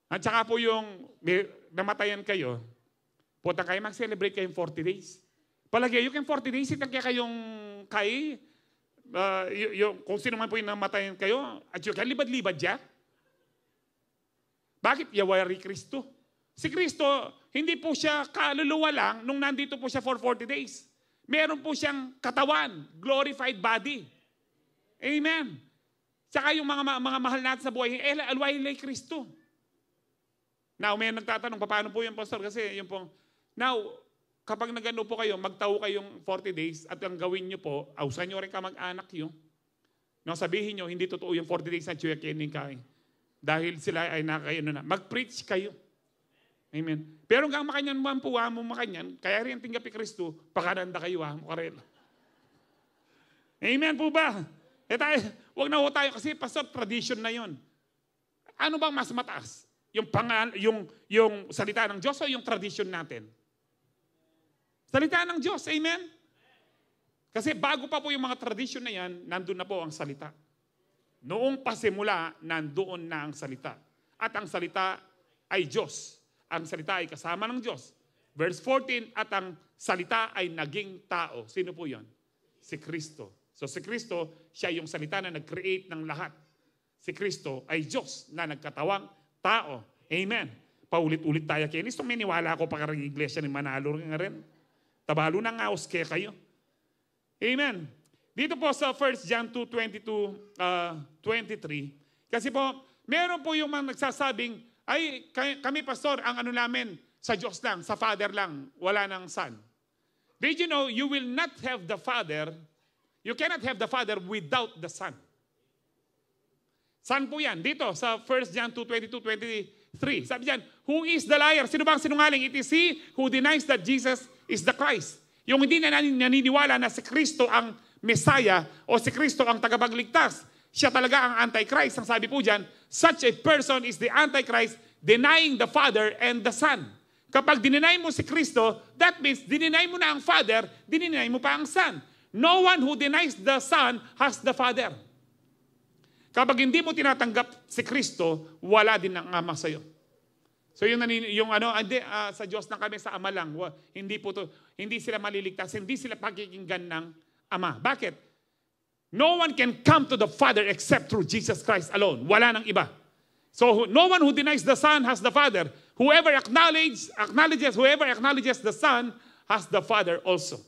At saka po yung namatayan kayo, punta kayo mag-celebrate kayong 40 days. Palagi, yung 40 days, itang kaya kayong kung sino man po yung namatayan kayo, at yung kaya libad-libad siya. Bakit? Yawari Kristo. Si Kristo, hindi po siya kaluluwa lang nung nandito po siya for 40 days. Meron po siyang katawan, glorified body. Amen. Saka yung mga mahal natin sa buhay, alwaylay Kristo. Now, may nagtatanong, paano po yung pastor? Kasi yung pong, now, kapag nagano po kayo, magtaw kayong 40 days at ang gawin nyo po, ausan nyo rin ka mag-anak yun. No, sabihin nyo, hindi totoo yung 40 days na chuyakening kain. Dahil sila ay mag-preach kayo. Amen. Pero hanggang makanyan mo ang puwa mo makanyan, kaya rin tinggapi Kristo, pakananda kayo mo karela. Amen po ba? Huwag na ho tayo kasi pastor, tradition na yon. Ano bang mas mataas? Yung salita ng Diyos o yung tradition natin? Salita ng Diyos, amen? Kasi bago pa po yung mga tradition na yan, nandun na po ang salita. Noong pasimula, nandoon na ang salita. At ang salita ay Diyos. Ang salita ay kasama ng Diyos. Verse 14, at ang salita ay naging tao. Sino po yon? Si Kristo. So si Kristo, siya yung salita na nag-create ng lahat. Si Kristo ay Diyos na nagkatawang tao. Amen. Paulit-ulit tayo kaya. Nistong miniwala ako pa karang iglesia ni Manalo nga rin. Tabalo na nga uske kayo. Amen. Dito po sa 1 John 2:22-23, kasi po, meron po yung mga nagsasabing, ay, kami pastor, ang ano namin, sa Diyos lang, sa Father lang, wala ng Son. Did you know, you will not have the Father, you cannot have the Father without the Son. Son po yan. Dito, sa 1 John 2:22-23, 3. Sabi diyan, who is the liar? Sino ba ang sinungaling? It is he who denies that Jesus is the Christ. Yung hindi na naniniwala na si Kristo ang Messiah o si Kristo ang tagapagligtas. Siya talaga ang Antichrist. Ang sabi po diyan, such a person is the Antichrist, denying the Father and the Son. Kapag dininay mo si Kristo, that means dininay mo na ang Father, dininay mo pa ang Son. No one who denies the Son has the Father. Kapag hindi mo tinatanggap si Kristo, wala din ang Ama sa iyo. So sa Diyos na kami, sa Ama lang. Hindi sila maliligtas, hindi sila pakikinggan ng Ama. Bakit? No one can come to the Father except through Jesus Christ alone. Wala nang iba. So no one who denies the Son has the Father. Whoever acknowledges the Son has the Father also.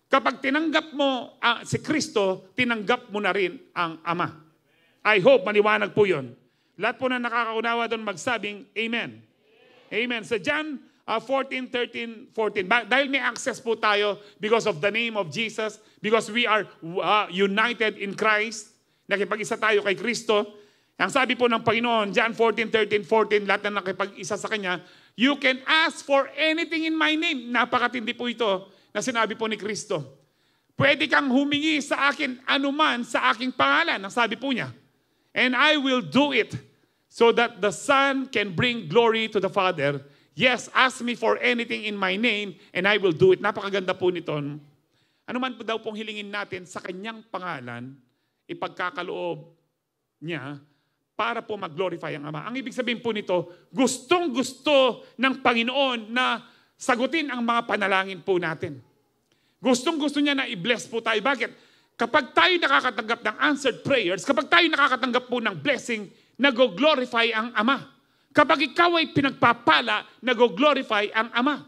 Kapag tinanggap mo si Kristo, tinanggap mo na rin ang Ama. I hope maliwanag po yun. Lahat po na nakakaunawa doon magsabing Amen. Amen. Sa John 14:13, 14. Dahil may access po tayo because of the name of Jesus, because we are united in Christ, nakipag-isa tayo kay Kristo. Ang sabi po ng Panginoon, John 14:13, 14, lahat na nakipag-isa sa Kanya, you can ask for anything in my name. Napakatindi po ito na sinabi po ni Kristo. Pwede kang humingi sa akin anuman sa aking pangalan. Ang sabi po niya. And I will do it so that the Son can bring glory to the Father. Yes, ask me for anything in my name and I will do it. Napakaganda po nito. Ano man po daw pong hilingin natin sa kanyang pangalan, ipagkakaloob niya para po mag-glorify ang Ama. Ang ibig sabihin po nito, gustong-gusto ng Panginoon na sagutin ang mga panalangin po natin. Gustong-gusto niya na i-bless po tayo. Bakit? Kapag tayo nakakatanggap ng answered prayers, kapag tayo nakakatanggap po ng blessing, nag-glorify ang Ama. Kapag ikaw ay pinagpapala, nag-glorify ang Ama.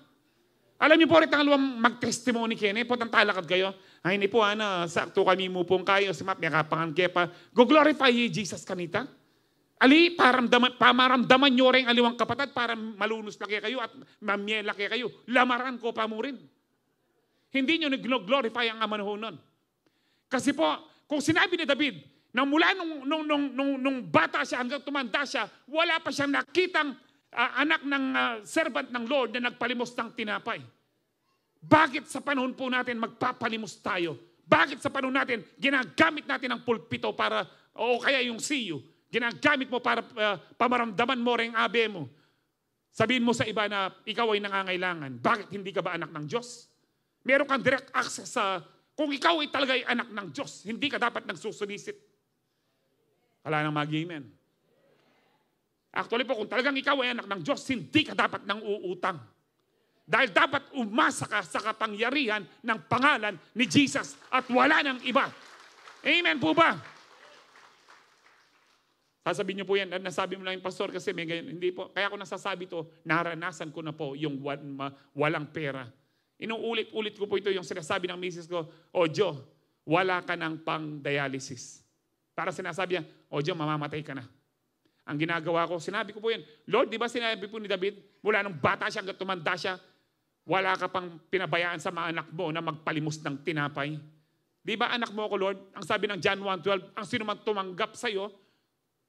Alam niyo po rin ang luwang mag-testimony kayo. Po, talakad kayo. Ay, hindi po, sakto kami mo pong kayo. Si Map, nakapangan kayo pa. Go-glorify Jesus kanita. Ali, pamaramdaman nyo rin aliwang kapatid para malunos laki kayo at mamyela kayo. Lamaran ko pa mo rin. Hindi nyo nag-glorify ang Ama noon. Kasi po, kung sinabi ni David, na mula nung bata siya hanggang tumanda siya, wala pa siyang nakitang anak ng servant ng Lord na nagpalimos ng tinapay. Bakit sa panahon po natin magpapalimos tayo? Bakit sa panahon natin ginagamit natin ang pulpito para, o kaya yung siyo, ginagamit mo para pamaramdaman mo rin abe mo? Sabihin mo sa iba na ikaw ay nangangailangan. Bakit hindi ka ba anak ng Diyos? Meron kang direct access sa, kung ikaw ay talaga ay anak ng Diyos, hindi ka dapat nagsusulisit. Wala nang mag-amen. Actually po, kung talagang ikaw ay anak ng Diyos, hindi ka dapat nang uutang. Dahil dapat umasa ka sa kapangyarihan ng pangalan ni Jesus at wala nang iba. Amen po ba? Sasabihin niyo po yan, nasabi mo lang yung pastor kasi may ganyan. Hindi po. Kaya ako nasasabi to, naranasan ko na po yung walang pera. Inuulit-ulit ko po ito yung sinasabi ng misis ko, Jo, wala ka ng pang-dialysis. Para sinasabi niya, Jo, mamamatay ka na. Ang ginagawa ko, sinabi ko po yan, Lord, di ba sinabi po ni David, mula nung bata siya hanggang tumanda siya, wala ka pang pinabayaan sa mga anak mo na magpalimos ng tinapay. Di ba anak mo ako, Lord? Ang sabi ng John 1:12, ang sino man tumanggap sa iyo,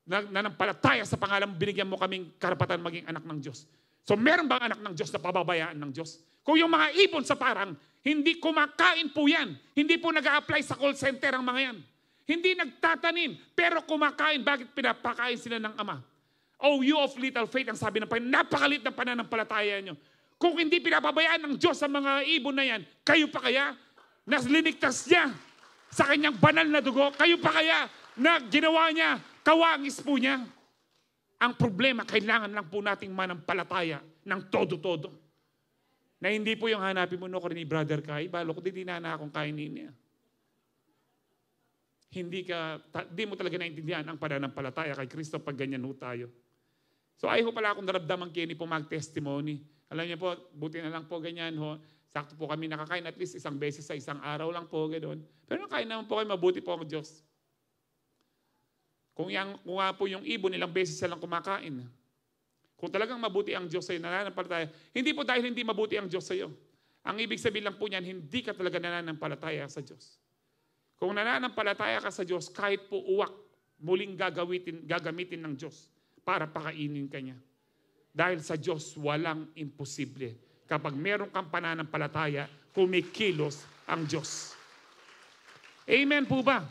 nanampalataya sa pangalan mo, binigyan mo kaming karapatan maging anak ng Diyos. So meron bang anak ng Diyos na pababayaan ng Diyos? Kung yung mga ibon sa parang, hindi kumakain po yan. Hindi po nag-a-apply sa call center ang mga yan. Hindi nagtatanim, pero kumakain. Bakit pinapakain sila ng Ama? Oh, you of little faith, ang sabi ng Panginoon, napakalit ng pananampalataya nyo. Kung hindi pinapabayaan ng Diyos sa mga ibon na yan, kayo pa kaya na linigtas niya sa kanyang banal na dugo? Kayo pa kaya na ginawa niya, kawangis po niya? Ang problema, kailangan lang po nating manampalataya ng todo-todo. Na hindi po yung hanapin mo, no, ni Brother Kai, balo ko din na akong kainin niya. Hindi mo talaga naintindihan ang pananampalataya kay Kristo pag ganyan ho tayo. So ay ho pala akong naramdaman kayo ni po mag-testimony. Alam niyo po, buti na lang po ganyan ho. Sakto po kami nakakain at least isang beses sa isang araw lang po ganoon. Pero nakain naman po kayo, mabuti po ang Diyos. Kung nga po yung ibon, ilang beses silang kumakain. Kung talagang mabuti ang Diyos sa'yo, nananampalataya, hindi po dahil hindi mabuti ang Diyos sa'yo. Ang ibig sabihin lang po niyan, hindi ka talaga nananampalataya sa Diyos. Kung nananampalataya ka sa Diyos, kahit po uwak, muling gagamitin ng Diyos para pakainin ka niya. Dahil sa Diyos, walang imposible. Kapag meron kang pananampalataya, kumikilos ang Diyos. Amen po ba?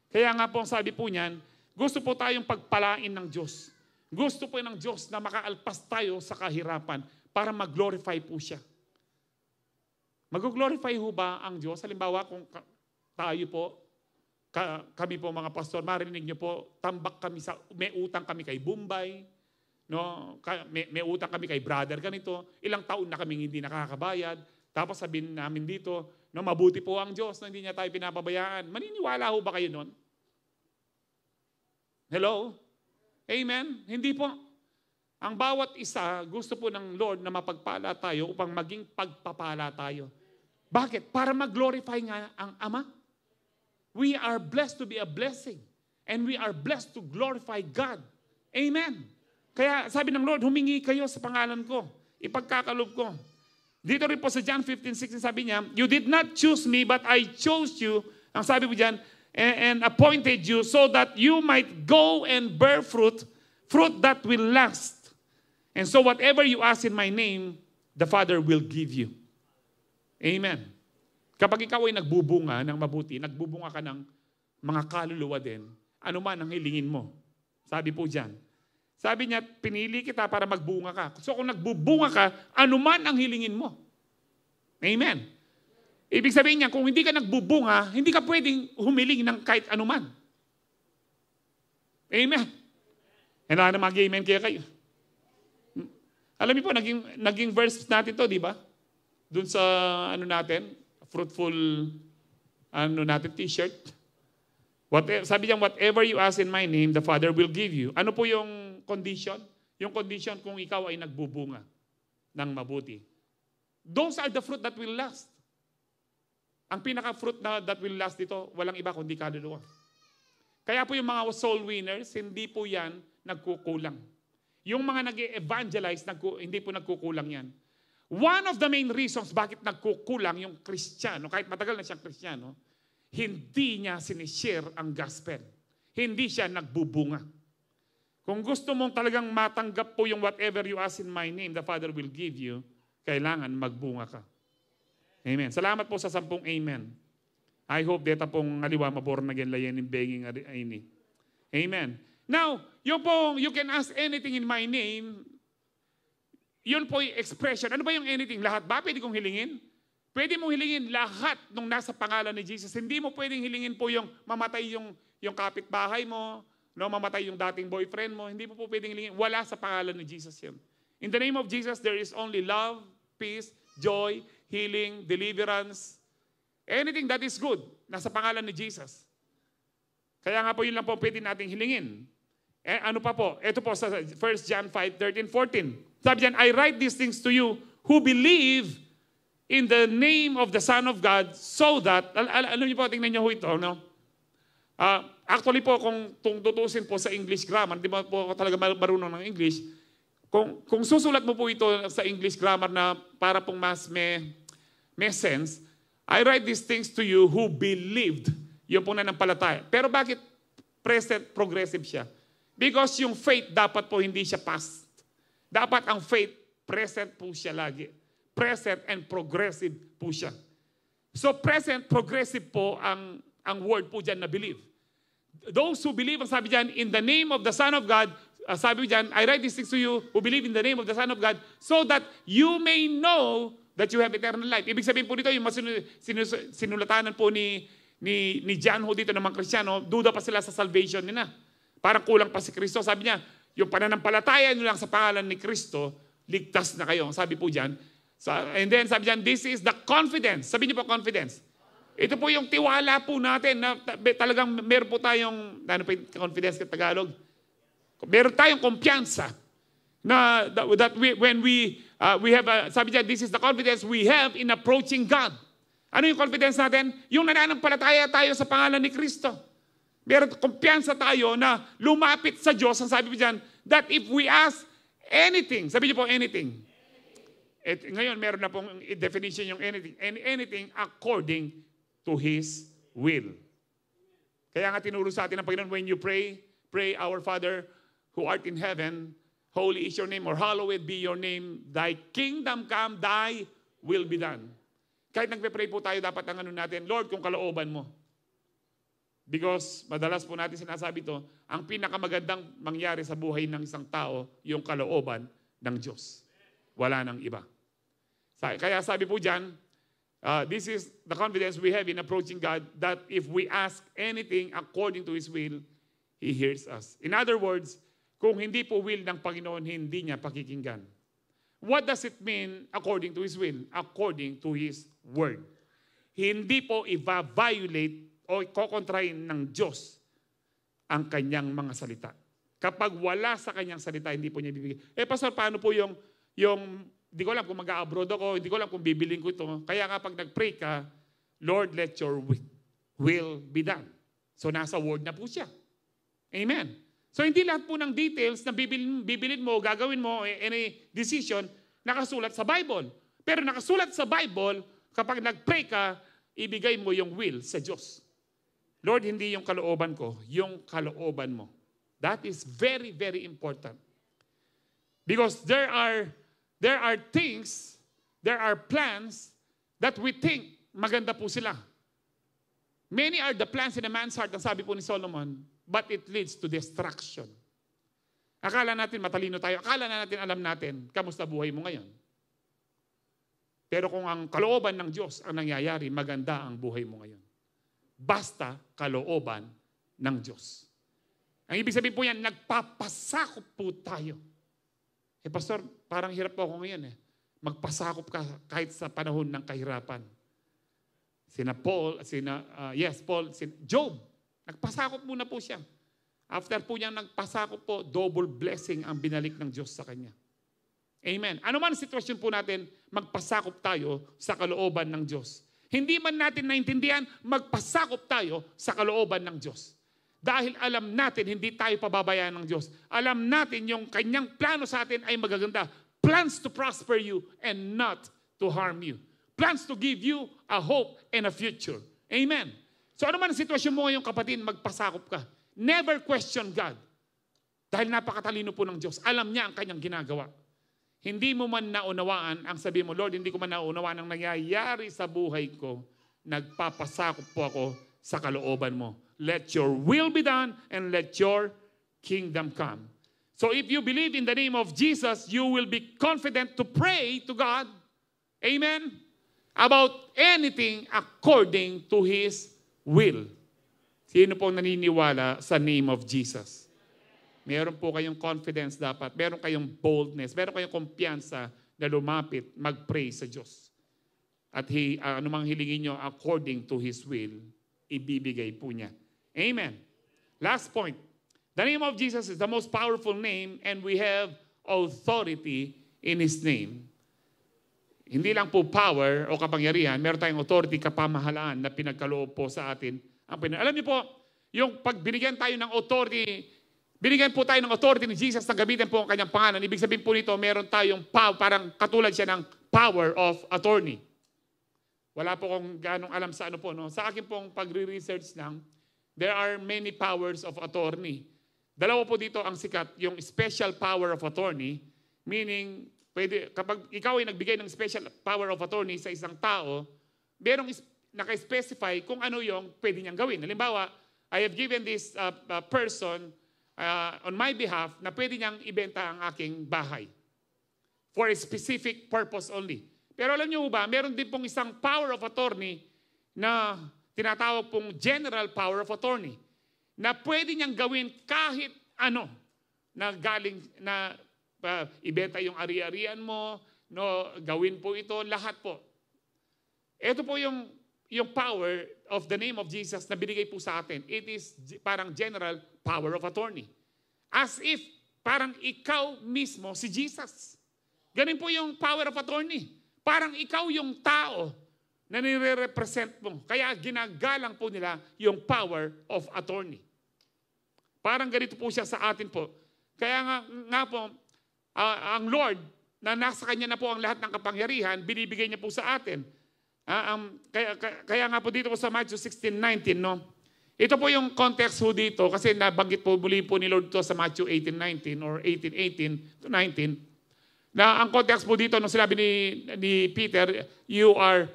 Kaya nga po, ang sabi po niyan, gusto po tayong pagpalain ng Diyos. Gusto po ng Diyos na makaalpas tayo sa kahirapan para mag-glorify po siya. Mag-glorify ho ba ang Diyos? Halimbawa, kung tayo po, kami po mga pastor, marinig niyo po, tambak kami may utang kami kay Bombay, no? May utang kami kay brother ganito, ilang taon na kaming hindi nakakabayad, tapos sabihin namin dito, no, mabuti po ang Diyos na hindi niya tayo pinapabayaan. Maniniwala ho ba kayo nun? Hello? Amen? Hindi po. Ang bawat isa, gusto po ng Lord na mapagpala tayo upang maging pagpapala tayo. Bakit? Para mag-glorify nga ang Ama. We are blessed to be a blessing. And we are blessed to glorify God. Amen. Kaya sabi ng Lord, humingi kayo sa pangalan ko. Ipagkakalob ko. Dito rin po sa John 15:16 sabi niya, you did not choose me, but I chose you. Ang sabi po dyan, and appointed you so that you might go and bear fruit, fruit that will last. And so whatever you ask in my name, the Father will give you. Amen. Kapag ikaw ay nagbubunga ng mabuti, nagbubunga ka ng mga kaluluwa din, ano man ang hilingin mo. Sabi po dyan. Sabi niya, pinili kita para magbunga ka. So kung nagbubunga ka, ano man ang hilingin mo. Amen. Ibig sabihin niya, kung hindi ka nagbubunga, hindi ka pwedeng humiling ng kahit anuman. Amen. And na mag-amen kaya kayo. Alam niyo po, naging verse natin to, di ba? Doon sa natin, fruitful natin t-shirt. Sabi niya, whatever you ask in my name, the Father will give you. Ano po yung condition? Yung condition kung ikaw ay nagbubunga ng mabuti. Those are the fruit that will last. Ang pinaka-fruit that will last dito, walang iba kundi kaluluwa. Kaya po yung mga soul winners, hindi po yan nagkukulang. Yung mga nag-evangelize, hindi po nagkukulang yan. One of the main reasons bakit nagkukulang yung Kristiyano, kahit matagal na siyang Kristiyano, hindi niya sinishare ang gospel. Hindi siya nagbubunga. Kung gusto mong talagang matanggap po yung whatever you ask in my name, the Father will give you, kailangan magbunga ka. Amen. Salamat po sa 10 amen. I hope deta pong aliwa maborn again layan in begging aini. Amen. Now, yung pong you can ask anything in my name, yun po yung expression. Ano ba yung anything? Lahat ba pwede kong hilingin? Pwede mong hilingin lahat nung nasa pangalan ni Jesus. Hindi mo pwedeng hilingin po yung mamatay yung kapitbahay mo, no, mamatay yung dating boyfriend mo. Hindi mo po pwedeng hilingin. Wala sa pangalan ni Jesus yun. In the name of Jesus, there is only love, peace, joy, healing, deliverance. Anything that is good, nasa pangalan ni Jesus. Kaya nga po yun lang po pwede nating hilingin. Ano pa po? Ito po sa 1 John 5:13-14. Sabi diyan, I write these things to you who believe in the name of the Son of God so that, alam niyo po, tingnan niyo ho ito, no? Actually po, kung tutusin po sa English grammar, di ba po ako talaga marunong ng English, kung susulat mo po ito sa English grammar na para pong mas may sense, I write these things to you who believed. Yung pong nanampalataya. Pero bakit present progressive siya? Because yung faith dapat po hindi siya past. Dapat ang faith present po siya lagi. Present and progressive po siya. So present, progressive po ang word po dyan na believe. Those who believe, ang sabi dyan, in the name of the Son of God, sabi dyan, I write these things to you who believe in the name of the Son of God so that you may know that you have eternal life. Ibig sabihin po dito, yung sinulatanan po ni John ho dito ng mga Kristiyano, duda pa sila sa salvation nila. Parang kulang pa si Kristo. Sabi niya, yung pananampalataya nyo lang sa pangalan ni Kristo, ligtas na kayo. Sabi po dyan. And then sabi dyan, this is the confidence. Sabi niyo po confidence. Ito po yung tiwala po natin na talagang meron po tayong, ano po yung confidence sa Tagalog? Meron tayong kumpiyansa na that when we have, sabi dyan, this is the confidence we have in approaching God. Ano yung confidence natin? Yung nananampalataya tayo sa pangalan ni Kristo. Meron kumpiyansa tayo na lumapit sa Diyos. Ang sabi po dyan, that if we ask anything, sabi niyo po anything. Ngayon, meron na pong definition yung anything. Anything according to His will. Kaya nga tinuro sa atin ng Panginoon, when you pray, pray, Our Father who art in heaven, Holy is your name, or hallowed be your name. Thy kingdom come, thy will be done. Kahit nagpe-pray po tayo, dapat ang ano natin, Lord, kung kalooban mo. Because madalas po natin sinasabi to, ang pinakamagandang mangyari sa buhay ng isang tao, yung kalooban ng Diyos. Wala nang iba. Kaya sabi po dyan, this is the confidence we have in approaching God, that if we ask anything according to His will, He hears us. In other words, kung hindi po will ng Panginoon, hindi niya pakikinggan. What does it mean according to His will? According to His word. Hindi po i-violate o kokontrahin ng Diyos ang kanyang mga salita. Kapag wala sa kanyang salita, hindi po niya bibigay. Pastor, paano po yung hindi ko alam kung mag-abroad ako, hindi ko alam kung bibiling ko ito. Kaya kapag nag-pray ka, Lord, let your will be done. So nasa word na po siya. Amen. So hindi lahat po ng details na bibilin mo, gagawin mo, any decision, nakasulat sa Bible. Pero nakasulat sa Bible, kapag nag-pray ka, ibigay mo yung will sa Diyos. Lord, hindi yung kalooban ko, yung kalooban mo. That is very, very important. Because there are things, there are plans that we think maganda po sila. Many are the plans in a man's heart, ang sabi po ni Solomon, but it leads to destruction. Akala natin matalino tayo, akala na natin alam natin, kamusta buhay mo ngayon? Pero kung ang kalooban ng Diyos ang nangyayari, maganda ang buhay mo ngayon. Basta kalooban ng Diyos. Ang ibig sabihin po yan, nagpapasakop po tayo. Pastor, parang hirap po ako ngayon . Magpasakop ka kahit sa panahon ng kahirapan. Job, nagpasakop muna po siya. After po niyang nagpasakop po, double blessing ang binalik ng Diyos sa kanya. Amen. Ano man ang sitwasyon po natin, magpasakop tayo sa kalooban ng Diyos. Hindi man natin naintindihan, magpasakop tayo sa kalooban ng Diyos. Dahil alam natin, hindi tayo pababayaan ng Diyos. Alam natin yung kanyang plano sa atin ay magaganda. Plans to prosper you and not to harm you. Plans to give you a hope and a future. Amen. So ano man ang sitwasyon mo ngayon, kapatid, magpasakop ka. Never question God. Dahil napakatalino po ng Diyos. Alam niya ang kanyang ginagawa. Hindi mo man naunawaan ang sabi mo, Lord, hindi ko man naunawaan ang nangyayari sa buhay ko. Nagpapasakop po ako sa kalooban mo. Let your will be done and let your kingdom come. So if you believe in the name of Jesus, you will be confident to pray to God. Amen? About anything according to His will. Sino pong naniniwala sa name of Jesus? Meron po kayong confidence dapat. Meron kayong boldness. Meron kayong kumpiyansa na lumapit, mag-pray sa Diyos. At anumang hilingin nyo according to His will, ibibigay po niya. Amen. Last point. The name of Jesus is the most powerful name and we have authority in His name. Hindi lang po power o kapangyarihan, meron tayong authority, kapamahalaan na pinagkaloob po sa atin. Alam niyo po, yung pag binigyan tayo ng authority, binigyan po tayo ng authority ni Jesus na gamitin po ang kanyang pangalan. Ibig sabihin po nito, meron tayong power, parang katulad siya ng power of attorney. Wala po kong ganong alam sa ano po. No? Sa akin pong pagre-research lang, there are many powers of attorney. Dalawa po dito ang sikat, yung special power of attorney, meaning, kapag ikaw ay nagbigay ng special power of attorney sa isang tao, merong naka-specify kung ano yung pwede niyang gawin. Halimbawa, I have given this person on my behalf na pwede niyang ibenta ang aking bahay for a specific purpose only. Pero alam niyo ba, meron din pong isang power of attorney na tinatawag pong general power of attorney na pwede niyang gawin kahit ano na galing na ibenta yung ari-arian mo, no, gawin po ito, lahat po. Ito po yung power of the name of Jesus na binigay po sa atin. It is parang general power of attorney. As if parang ikaw mismo si Jesus. Ganun po yung power of attorney. Parang ikaw yung tao na nire-represent mo. Kaya ginagalang po nila yung power of attorney. Parang ganito po siya sa atin po. Kaya nga po, ang Lord, na nasa Kanya na po ang lahat ng kapangyarihan, binibigay niya po sa atin. Kaya nga po dito po sa Matthew 16:19, no? Ito po yung context ho dito kasi nabanggit po muli po ni Lord to sa Matthew 18:19 or 18:18 to 19. Na ang context po dito nung sinabi ni Peter, you are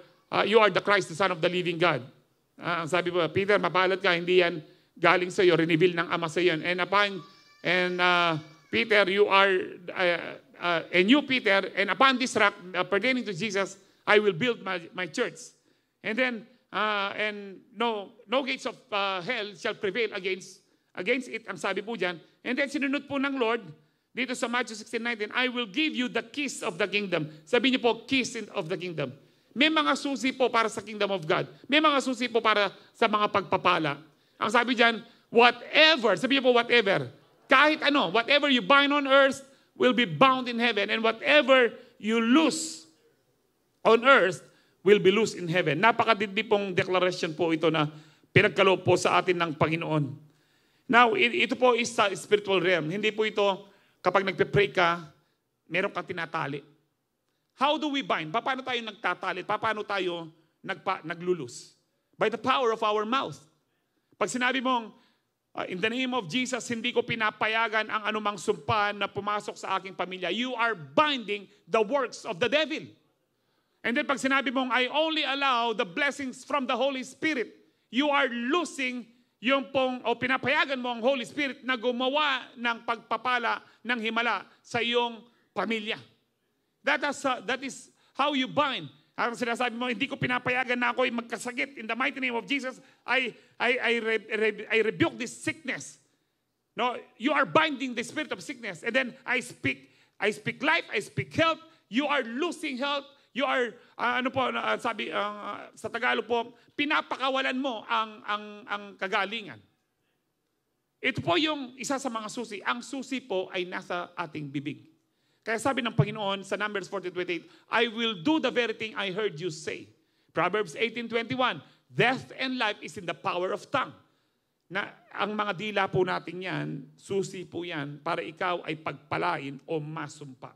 the Christ, the Son of the living God. Ang sabi po, Peter, mapalad ka, hindi yan galing sa iyo, reveal ng Ama sa iyo. Peter, you are and you Peter, and upon this rock pertaining to Jesus, I will build my church. And then and no gates of hell shall prevail against it, ang sabi po diyan. And then sinunod po ng Lord dito sa Matthew 16:19, I will give you the keys of the kingdom. Sabi niyo po, keys of the kingdom. May mga susi po para sa kingdom of God. May mga susi po para sa mga pagpapala. Ang sabi diyan, whatever, sabi niyo po whatever, kahit ano, whatever you bind on earth will be bound in heaven, and whatever you loose on earth will be loose in heaven. Napakadindi pong declaration po ito na pinagkaloob po sa atin ng Panginoon. Now, ito po is sa spiritual realm. Hindi po ito kapag nagpe-pray ka, meron kang tinatali. How do we bind? Paano tayo nagtatali? Paano tayo naglulus? By the power of our mouth. Pag sinabi mong, in the name of Jesus, hindi ko pinapayagan ang anumang sumpa na pumasok sa aking pamilya. You are binding the works of the devil. And then pag sinabi mong, I only allow the blessings from the Holy Spirit, you are losing yung pinapayagan mo ang Holy Spirit na gumawa ng pagpapala ng himala sa iyong pamilya. That is how you bind. Ang sinasabi mo, hindi ko pinapayagan na ako'y magkasakit. In the mighty name of Jesus, I rebuke this sickness. No, you are binding the spirit of sickness. And then I speak life, I speak health. You are losing health. You are, sa Tagalog po, pinapakawalan mo ang kagalingan. Ito po yung isa sa mga susi. Ang susi po ay nasa ating bibig. Kaya sabi ng Panginoon sa Numbers 14:28, I will do the very thing I heard you say. Proverbs 18:21, death and life is in the power of tongue. Na ang mga dila po natin yan, susi po yan para ikaw ay pagpalain o masumpa.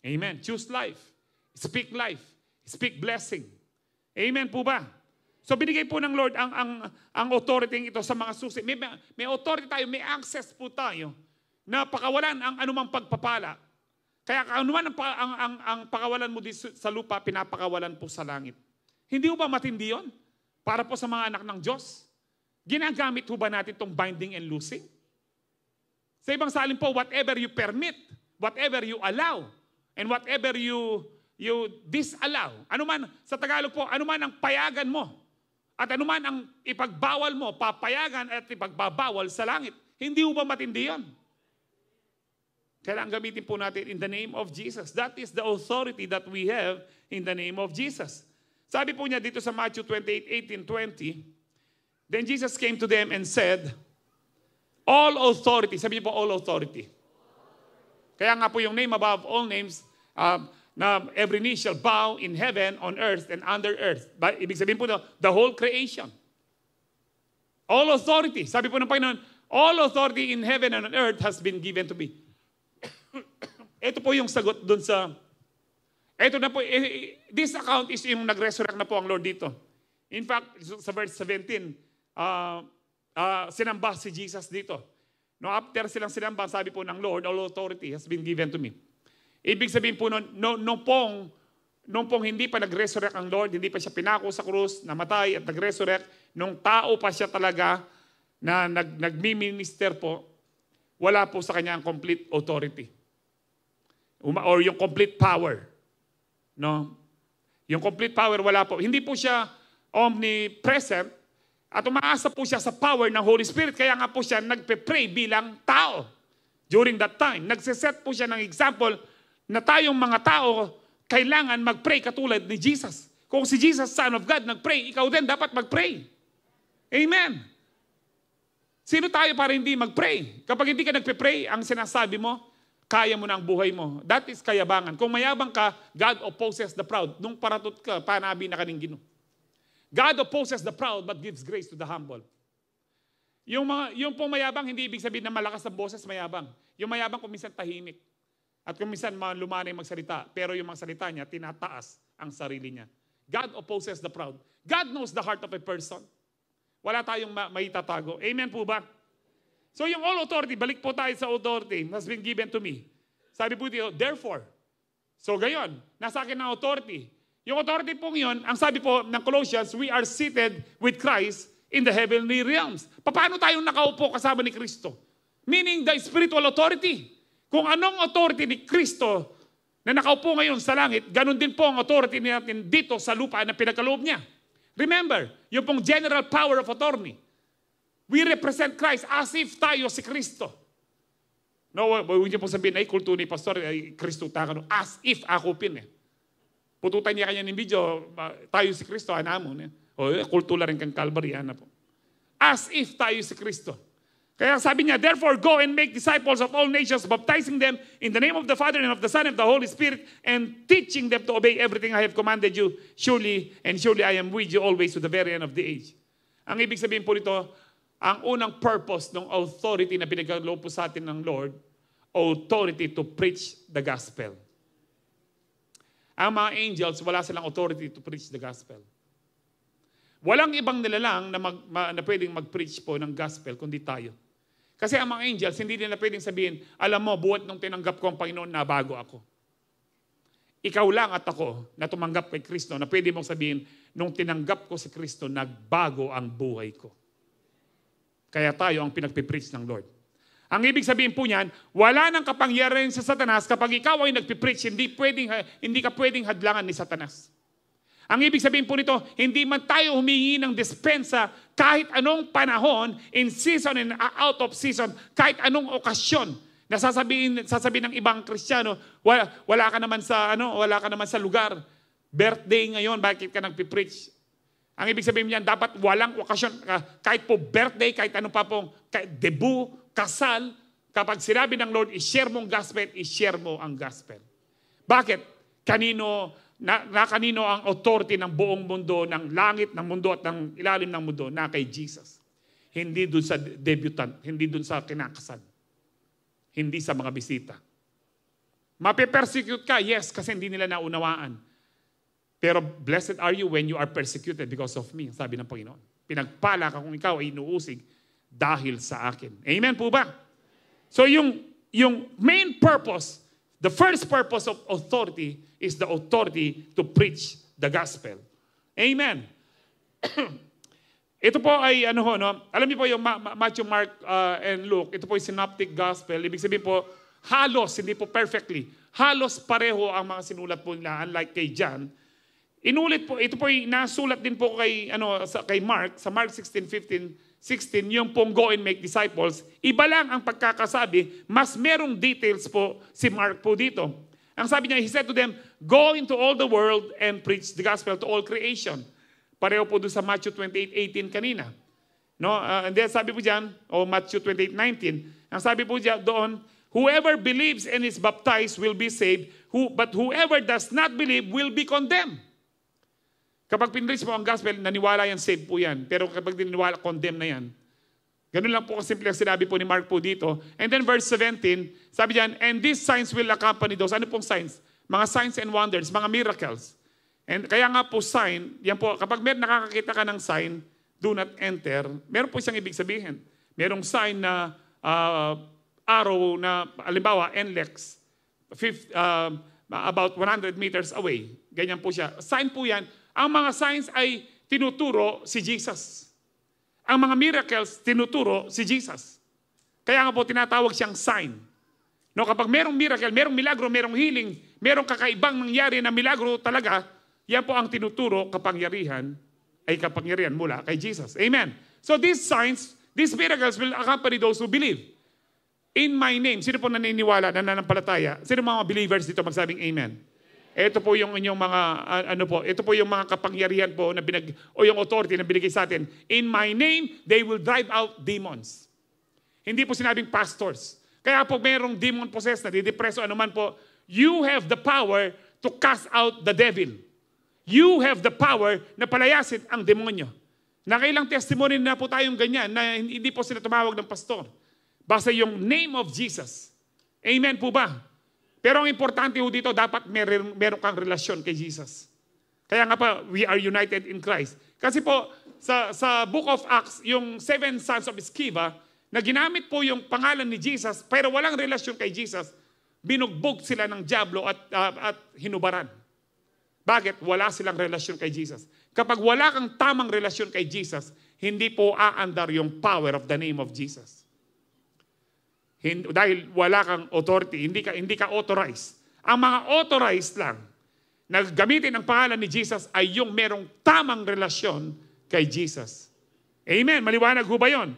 Amen. Choose life. Speak life. Speak blessing. Amen po ba? So binigay po ng Lord ang authority ito sa mga susi. May authority tayo, may access po tayo na pakawalan ang anumang pagpapala. Kaya anuman ang pakawalan mo dito sa lupa, pinapakawalan po sa langit. Hindi po ba matindi yun? Para po sa mga anak ng Diyos. Ginagamit po ba natin itong binding and loosing? Sa ibang salin po, whatever you permit, whatever you allow, and whatever you disallow, anuman, sa Tagalog po, anuman ang payagan mo, at anuman ang ipagbawal mo, papayagan at ipagbabawal sa langit. Hindi po ba matindi yun? Kailangan gamitin po natin in the name of Jesus. That is the authority that we have in the name of Jesus. Sabi po niya dito sa Matthew 28:18-20, then Jesus came to them and said, all authority, sabi niyo po all authority. Kaya nga po yung name above all names, na every knee shall bow in heaven, on earth, and under earth. Ibig sabihin po the whole creation. All authority. Sabi po ng Panginoon, all authority in heaven and on earth has been given to me. Ito po yung sagot dun sa, ito na po, this account is yung nag-resurrect na po ang Lord dito. In fact, sa verse 17, sinamba si Jesus dito. No, after silang sinamba, sabi po ng Lord, all authority has been given to me. Ibig sabihin po nung pong hindi pa nag-resurrect ang Lord, hindi pa siya pinako sa krus, namatay at nag-resurrect, nung tao pa siya talaga na nagmi-minister po, wala po sa kanya ang complete authority. Or yung complete power. No? Yung complete power wala po. Hindi po siya omnipresent at umaasa po siya sa power ng Holy Spirit. Kaya nga po siya nagpe-pray bilang tao. During that time, nagsiset po siya ng example na tayong mga tao kailangan mag-pray katulad ni Jesus. Kung si Jesus, Son of God, nag-pray, ikaw din dapat mag-pray. Amen. Sino tayo para hindi mag-pray? Kapag hindi ka nagpe-pray, ang sinasabi mo, kaya mo na ang buhay mo. That is kayabangan. Kung mayabang ka, God opposes the proud. Nung paratot ka, panabi na kaning Ginoo. God opposes the proud but gives grace to the humble. Yung pong mayabang, hindi ibig sabihin na malakas ang boses, mayabang. Yung mayabang kung minsan tahimik. At kung minsan lumanay magsalita, pero yung mga salita niya, tinataas ang sarili niya. God opposes the proud. God knows the heart of a person. Wala tayong maitatago. Amen po ba? So yung all authority, balik po tayo sa authority, has been given to me. Sabi po dito, therefore. So gayon, nasa akin ang authority. Yung authority pong yun, ang sabi po ng Colossians, we are seated with Christ in the heavenly realms. Paano tayong nakaupo kasama ni Kristo? Meaning the spiritual authority. Kung anong authority ni Kristo na nakaupo ngayon sa langit, ganun din po ang authority natin dito sa lupa na pinagkaloob niya. Remember, yung pong general power of attorney. We represent Christ as if tayo si Kristo. No, huwag niyo po sabihin, ay kulto ni Pastor, ay Kristo tayo. As if ako pin eh. Pututan niya kanya ng video, tayo si Kristo, anamon eh. O kulto la rin kang Calvary, ano po. As if tayo si Kristo. Kaya sabi niya, therefore go and make disciples of all nations, baptizing them in the name of the Father and of the Son and of the Holy Spirit, and teaching them to obey everything I have commanded you. Surely I am with you always to the very end of the age. Ang ibig sabihin po nito, ang unang purpose ng authority na pinagkaloob po sa atin ng Lord, authority to preach the gospel. Ang mga angels, wala silang authority to preach the gospel. Walang ibang nilalang na pwedeng mag-preach po ng gospel kundi tayo. Kasi ang mga angels, hindi nila pwedeng sabihin, alam mo, buhat nung tinanggap ko ang Panginoon, nabago ako. Ikaw lang at ako na tumanggap kay Kristo na pwede mong sabihin, nung tinanggap ko si Kristo, nagbago ang buhay ko. Kaya tayo ang pinagpipreach ng Lord. Ang ibig sabihin po niyan, wala nang kapangyarihan sa Satanas kapag ikaw ay nagpipreach, hindi ka pwedeng hadlangan ni Satanas. Ang ibig sabihin po nito, hindi man tayo humingi ng dispensa kahit anong panahon, in season and out of season, kahit anong okasyon. Na sasabihin ng ibang Kristiyano, wala ka naman sa lugar. Birthday ngayon, bakit ka nagpipreach? Ang ibig sabihin niyan, dapat walang okasyon, kahit po birthday, kahit anong pa pong debut, kasal, kapag sinabi ng Lord, i-share mo ang gospel, i-share mo ang gospel. Bakit? Kanino ang authority ng buong mundo, ng langit, ng mundo at ng ilalim ng mundo na kay Jesus. Hindi dun sa debutant, hindi dun sa kinakasal. Hindi sa mga bisita. Mape-persecute ka, yes, kasi hindi nila naunawaan. Pero blessed are you when you are persecuted because of me, sabi ng Panginoon. Pinagpala ka kung ikaw ay inuusig dahil sa akin. Amen po ba? So yung main purpose, the first purpose of authority is the authority to preach the gospel. Amen. Ito po ay alam niyo po yung Matthew, Mark, and Luke, ito po yung synoptic gospel. Ibig sabihin po, halos, hindi po perfectly, halos pareho ang mga sinulat po nila, unlike kay John. Inulit po, ito po yung nasulat din po kay Mark, sa Mark 16:16, yung pong go and make disciples. Iba lang ang pagkakasabi, mas merong details po si Mark po dito. Ang sabi niya, he said to them, go into all the world and preach the gospel to all creation. Pareho po doon sa Matthew 28:18 kanina. No? And then sabi po diyan, Matthew 28:19, ang sabi po diyan doon, whoever believes and is baptized will be saved, but whoever does not believe will be condemned. Kapag pinreach mo ang gospel, naniwala yan, save po yan. Pero kapag diniwala, condemn na yan. Ganun lang po kasimple ang sinabi po ni Mark po dito. And then verse 17, sabi diyan, and these signs will accompany those. Ano pong signs? Mga signs and wonders, mga miracles. And kaya nga po sign, yan po, kapag nakakakita ka ng sign, do not enter, meron po siyang ibig sabihin. Merong sign na arrow na, halimbawa, NLEX, about 100 meters away. Ganyan po siya. Sign po yan. Ang mga signs ay tinuturo si Jesus. Ang mga miracles, tinuturo si Jesus. Kaya nga po tinatawag siyang sign. No, kapag merong miracle, merong milagro, merong healing, merong kakaibang nangyari na milagro talaga, yan po ang tinuturo kapangyarihan mula kay Jesus. Amen. So these signs, these miracles will accompany those who believe. In my name, sino po naniniwala, nananampalataya? Sino mga believers dito magsabing amen? Ito po yung inyong mga, ito po yung mga kapangyarihan po na yung authority na binigay sa atin. In my name, they will drive out demons. Hindi po sinabing pastors. Kaya po mayroong demon possessed na didepreso, anuman po, you have the power to cast out the devil. You have the power na palayasin ang demonyo. Nakailang testimony na po tayong ganyan na hindi po sila tumawag ng pastor. Basta yung name of Jesus. Amen po ba? Pero ang importante po dito, dapat meron kang relasyon kay Jesus. Kaya nga pa, we are united in Christ. Kasi po, sa Book of Acts, yung 7 sons of Sceva, na ginamit po yung pangalan ni Jesus, pero walang relasyon kay Jesus, binugbog sila ng dyablo at hinubaran. Bakit? Wala silang relasyon kay Jesus. Kapag wala kang tamang relasyon kay Jesus, hindi po aandar yung power of the name of Jesus. Dahil wala kang authority, hindi ka authorized. Ang mga authorized lang na gamitin ang pangalan ni Jesus ay yung merong tamang relasyon kay Jesus. Amen. Maliwanag ho ba yun?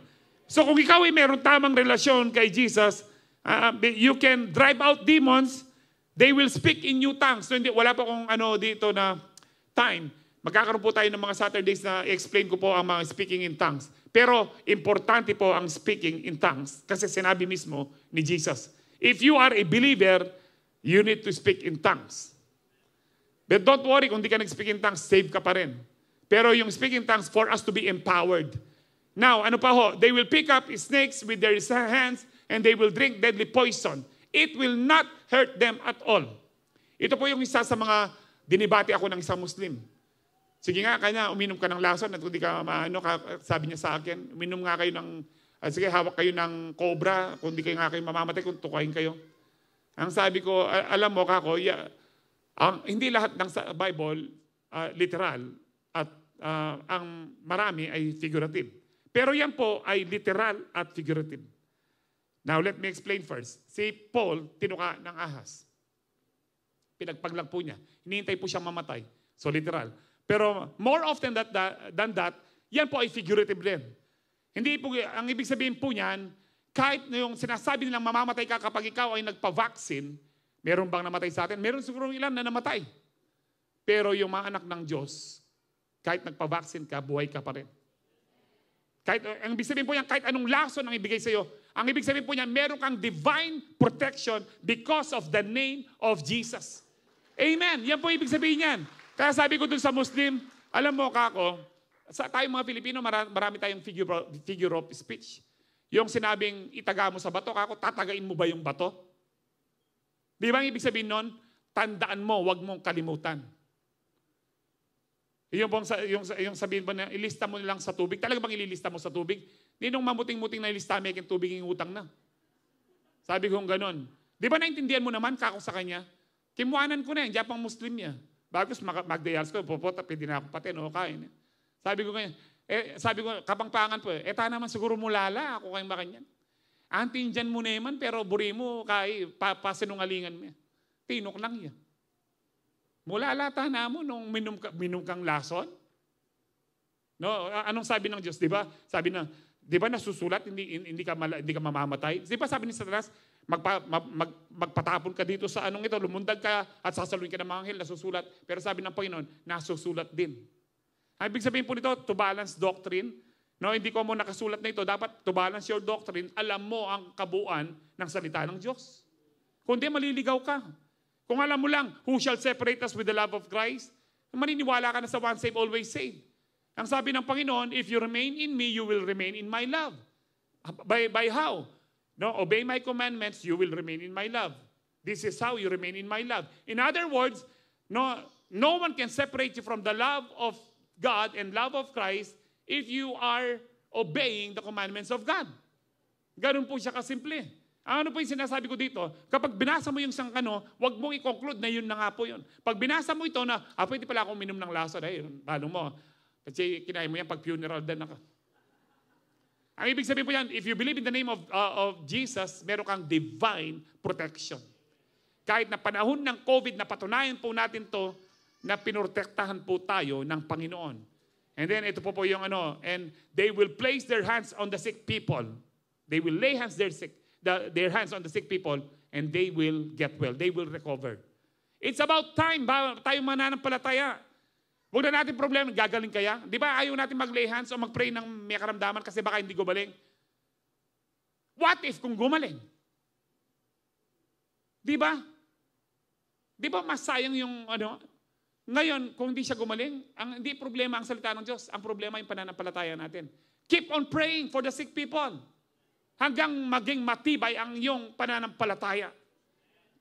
So kung ikaw ay merong tamang relasyon kay Jesus, you can drive out demons, they will speak in new tongues. So wala pa akong dito na time. Magkakaroon po tayo ng mga Saturdays na i-explain ko po ang mga speaking in tongues. Pero importante po ang speaking in tongues kasi sinabi mismo ni Jesus. If you are a believer, you need to speak in tongues. But don't worry, kung di ka nag-speak in tongues, save ka pa rin. Pero yung speak in tongues for us to be empowered. Now, ano pa ho? They will pick up snakes with their hands and they will drink deadly poison. It will not hurt them at all. Ito po yung isa sa mga dinibati ako ng isang Muslim. Sige nga, kanya, uminom ka ng lason at kung di ka sabi niya sa akin, uminom nga kayo ng, sige, hawak kayo ng cobra, kung di kayo nga kayo mamamatay, kung tukayin kayo. Ang sabi ko, alam mo kako, hindi lahat ng Bible literal at ang marami ay figurative. Pero yan po ay literal at figurative. Now, let me explain first. Si Paul, tinuka ng ahas. Pinagpaglag po niya. Hinihintay po siyang mamatay. So, literal. Pero more often than that, yan po ay figurative din. Hindi po, ang ibig sabihin po niyan, kahit yung sinasabi nilang mamamatay ka kapag ikaw ay nagpa-vaccine, meron bang namatay sa atin? Meron siguro ilan na namatay. Pero yung mga anak ng Diyos, kahit nagpa-vaccine ka, buhay ka pa rin. Kahit, ang ibig sabihin po yan, kahit anong lason ang ibigay sa iyo, ang ibig sabihin po niyan, meron kang divine protection because of the name of Jesus. Amen. Yan po ibig sabihin niyan. Kaya sabi ko dun sa Muslim, alam mo kako, sa tayong mga Pilipino, marami tayong figure of speech. Yung sinabing itaga mo sa bato, kako, tatagain mo ba yung bato? Di ba ang ibig sabihin nun? Tandaan mo, wag mong kalimutan. Yung sabihin ba na ilista mo lang sa tubig, talaga bang ililista mo sa tubig? Hindi nung mamuting-muting na ilista, may tubig yung utang na. Sabi ko ganon. Di ba naintindihan mo naman, kako sa kanya? Kimuanan ko na yan, Japang Muslim niya. Bagos magdayals ko, popota, pwede na ako pati, no, kain. Sabi ko, kapangpangan po, ta naman siguro mulala, ako kayong makanyan. Antin dyan mo naman, pero buri mo, kay, pasinungalingan mo. Tinok lang yan. Mulala ta na mo nung minum kang lason? No, anong sabi ng Diyos, di ba? Sabi na, di ba nasusulat, hindi ka mamamatay? Di ba sabi ni Satanas, magpatapon ka dito sa anong ito, lumundag ka at sasaluin ka ng mga anghel, nasusulat. Pero sabi ng Panginoon, nasusulat din. Ang ibig sabihin po nito, to balance doctrine. No, hindi ko mo nakasulat na ito. Dapat to balance your doctrine, alam mo ang kabuuan ng salita ng Diyos. Kundi maliligaw ka. Kung alam mo lang, who shall separate us with the love of Christ? Maniniwala ka na sa once saved, always saved. Ang sabi ng Panginoon, if you remain in me, you will remain in my love. By how? No, obey my commandments, you will remain in my love. This is how you remain in my love. In other words, no one can separate you from the love of God and love of Christ if you are obeying the commandments of God. Ganun po siya kasimple. Ano po yung sinasabi ko dito? Kapag binasa mo yung isang wag mong i-conclude na yun na nga po yun. Pag binasa mo ito na, pwede pala akong minom ng lason. Paano mo? Kasi kinain mo yan pag funeral din na ka. Ang ibig sabihin po yan, if you believe in the name of Jesus, meron kang divine protection. Kahit na panahon ng COVID, napatunayan po natin to na pinrotektahan po tayo ng Panginoon. And then ito po yung and they will place their hands on the sick people. They will lay their hands on the sick people and they will get well. They will recover. It's about time ba tayo mananampalataya. Huwag na natin problema, gagaling kaya? Di ba ayaw natin mag-lay hands o mag-pray ng may karamdaman kasi baka hindi gumaling? What if kung gumaling? Di ba? Di ba masayang yung Ngayon, kung hindi siya gumaling, hindi problema ang salita ng Diyos. Ang problema yung pananampalataya natin. Keep on praying for the sick people. Hanggang maging matibay ang iyong pananampalataya.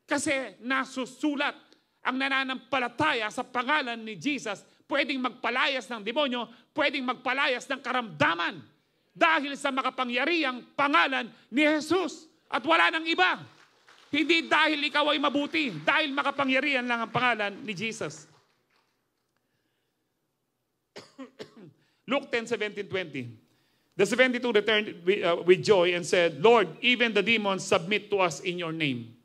Kasi nasusulat ang nananampalataya sa pangalan ni Jesus, pwedeng magpalayas ng demonyo, pwedeng magpalayas ng karamdaman. Dahil sa makapangyarihang pangalan ni Jesus. At wala nang iba. Hindi dahil ikaw ay mabuti, dahil makapangyarihan lang ang pangalan ni Jesus. Luke 10:17-20. The 72 returned with joy and said, Lord, even the demons submit to us in your name.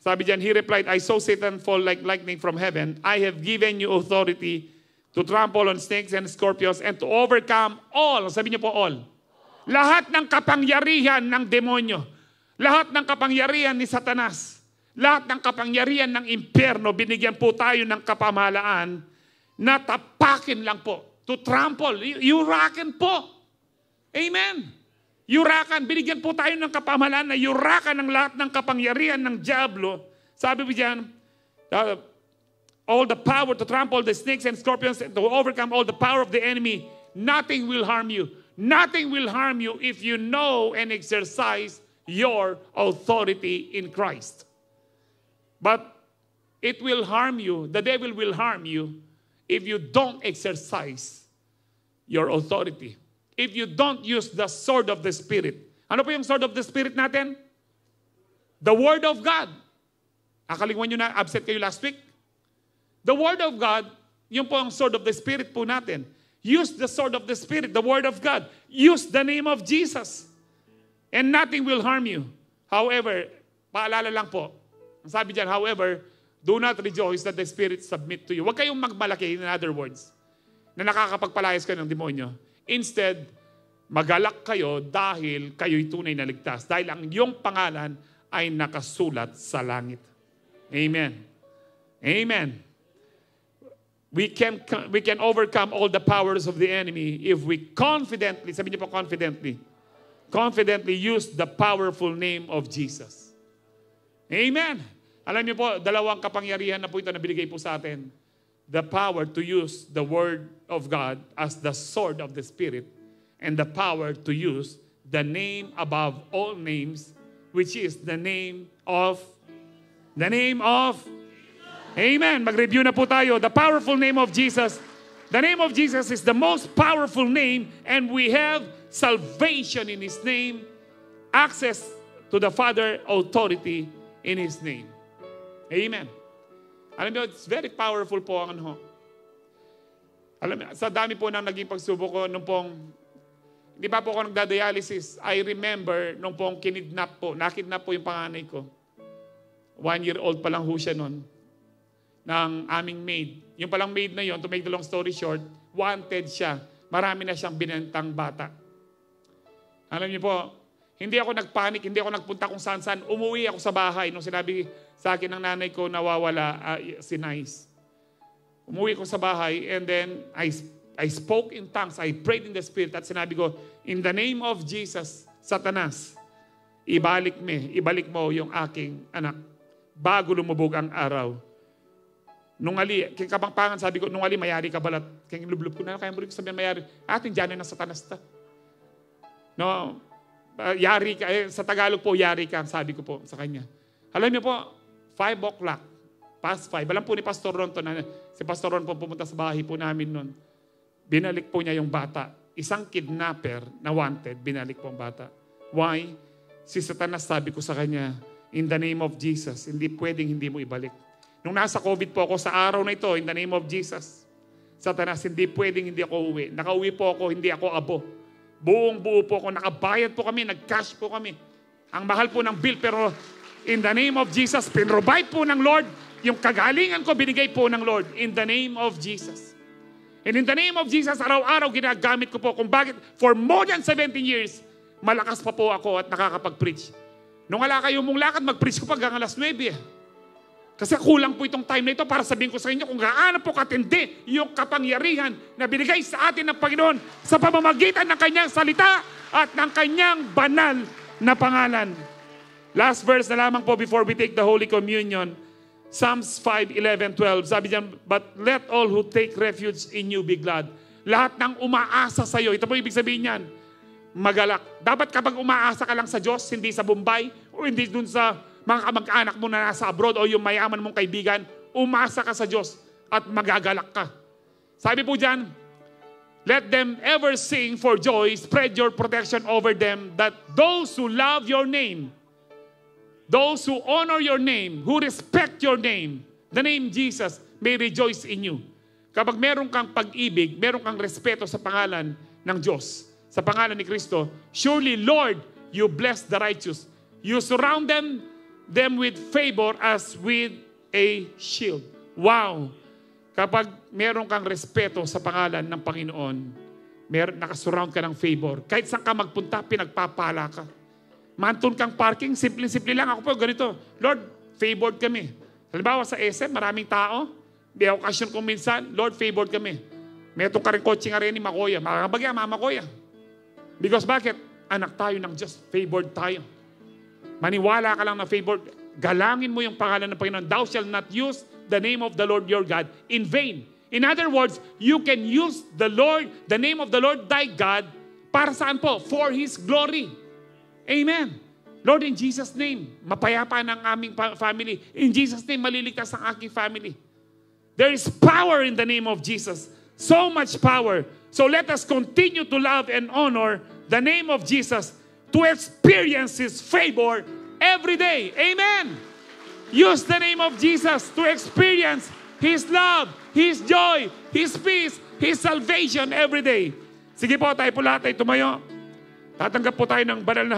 Sabi diyan, he replied, I saw Satan fall like lightning from heaven. I have given you authority to trample on snakes and scorpions and to overcome all. Sabi niyo po all. Lahat ng kapangyarihan ng demonyo. Lahat ng kapangyarihan ni Satanas. Lahat ng kapangyarihan ng impyerno, binigyan po tayo ng kapamahalaan na tapakin lang po. To trample. Yurakan po. Amen. Yurakan. Binigyan po tayo ng kapamahalaan na yurakan ng lahat ng kapangyarihan ng diablo. Sabi po diyan, all the power to trample the snakes and scorpions, to overcome all the power of the enemy. Nothing will harm you. Nothing will harm you if you know and exercise your authority in Christ. But it will harm you, the devil will harm you, if you don't exercise your authority. If you don't use the sword of the Spirit. Ano po yung sword of the Spirit natin? The Word of God. Akalimutan nyo na, absent kayo last week? The Word of God, yung po ang sword of the Spirit po natin. Use the sword of the Spirit, the Word of God. Use the name of Jesus. And nothing will harm you. However, paalala lang po, ang sabi dyan, however, do not rejoice that the Spirit submit to you. Huwag kayong magmalaki, in other words, na nakakapagpalayas kayo ng demonyo. Instead, magalak kayo dahil kayo'y tunay na ligtas. Dahil ang iyong pangalan ay nakasulat sa langit. Amen. Amen. We can overcome all the powers of the enemy if we confidently, sabi niyo po confidently use the powerful name of Jesus. Amen. Alam niyo po, dalawang kapangyarihan na po ito na binigay po sa atin. The power to use the Word of God as the sword of the Spirit, and the power to use the name above all names, which is the name of Amen. Mag-review na po tayo. The powerful name of Jesus. The name of Jesus is the most powerful name, and we have salvation in His name, access to the Father, authority in His name. Amen. Alam niyo, it's very powerful po ang ano. Alam niyo, sa dami po nang naging pagsubok ko, nung pong, hindi pa po ako nagda-dialysis, I remember nung pong nakidnap po yung panganay ko. 1-year-old pa lang ho siya nun, ng aming maid. Yung palang maid na yon, to make the long story short, wanted siya. Marami na siyang binentang bata. Alam niyo po, hindi ako nagpanik, hindi ako nagpunta kung saan-saan. Umuwi ako sa bahay nung sinabi sa akin ng nanay ko nawawala si Nice. Umuwi ko sa bahay and then I spoke in tongues. I prayed in the Spirit at sinabi ko, in the name of Jesus, Satanas, ibalik mo yung aking anak bago lumubog ang araw. Nung ali, kapangpangan sabi ko, nung ali, mayari ka balat. Kaya lublub ko na, kaya muli ko sabihin mayari. Ating dyan na Satanas ta. No, yari ka, sa Tagalog po, yari ka, sabi ko po sa kanya. Alam niyo po, 5 o'clock, past 5, alam po ni Pastor Ron to, na si Pastor Ron po pumunta sa bahay po namin noon. Binalik po niya yung bata. Isang kidnapper na wanted, binalik po ang bata. Why? Si Satanas, sabi ko sa kanya, in the name of Jesus, hindi pwedeng hindi mo ibalik. Nung nasa COVID po ako sa araw na ito, in the name of Jesus, Satanas, hindi pwedeng hindi ako uwi. Nakauwi po ako, hindi ako abo. Buong-buo po ako, nakabayad po kami, nag-cash po kami. Ang mahal po ng bill, pero in the name of Jesus, pinrovide po ng Lord, yung kagalingan ko, binigay po ng Lord, in the name of Jesus. And in the name of Jesus, araw-araw ginagamit ko po kung bakit, for more than 17 years, malakas pa po ako at nakakapag-preach. Nung wala kayo mong lakad, mag-preach ko pag alas 9. Kasi kulang po itong time na ito para sabihin ko sa inyo kung gaano po katindi yung kapangyarihan na binigay sa atin ng Panginoon sa pamamagitan ng kanyang salita at ng kanyang banal na pangalan. Last verse na lamang po before we take the Holy Communion. Psalms 5:11-12. Sabi diyan, but let all who take refuge in you be glad. Lahat ng umaasa sa iyo, ito po ibig sabihin niyan, magalak. Dapat kapag umaasa ka lang sa Diyos, hindi sa Bombay o hindi dun sa mga kamag-anak mo na nasa abroad o yung mayaman mong kaibigan, umasa ka sa Diyos. at magagalak ka. Sabi po dyan, let them ever sing for joy, spread your protection over them, that those who love your name, those who honor your name, who respect your name, the name Jesus, may rejoice in you. Kapag meron kang pag-ibig, meron kang respeto sa pangalan ng Diyos, sa pangalan ni Kristo, surely, Lord, you bless the righteous. You surround them with favor as with a shield. Wow! Kapag meron kang respeto sa pangalan ng Panginoon, nakasurround ka ng favor. Kahit saan ka magpunta, pinagpapala ka. Mantun kang parking, simple-simple lang. Ako po, ganito, Lord, favored kami. Halimbawa sa SM, maraming tao. May okasyon kung minsan, Lord, favored kami. May itong ka rin kotse nga rin ni Makoya. Makakabagya, Mama Koya. Because bakit? Anak tayo ng Diyos, favored tayo. Maniwala ka lang na favored. Galangin mo yung pangalan ng Panginoon. Thou shalt not use the name of the Lord your God in vain. In other words, you can use the name of the Lord thy God, para saan po? For His glory. Amen. Lord, in Jesus' name, mapayapa ng aming family. In Jesus' name, maliligtas ang aking family. There is power in the name of Jesus. So much power. So let us continue to love and honor the name of Jesus, to experience His favor every day. Amen. Use the name of Jesus to experience His love, His joy, His peace, His salvation every day. Sige po, tayo po lahat ay tumayo. Tatanggap po tayo ng banal na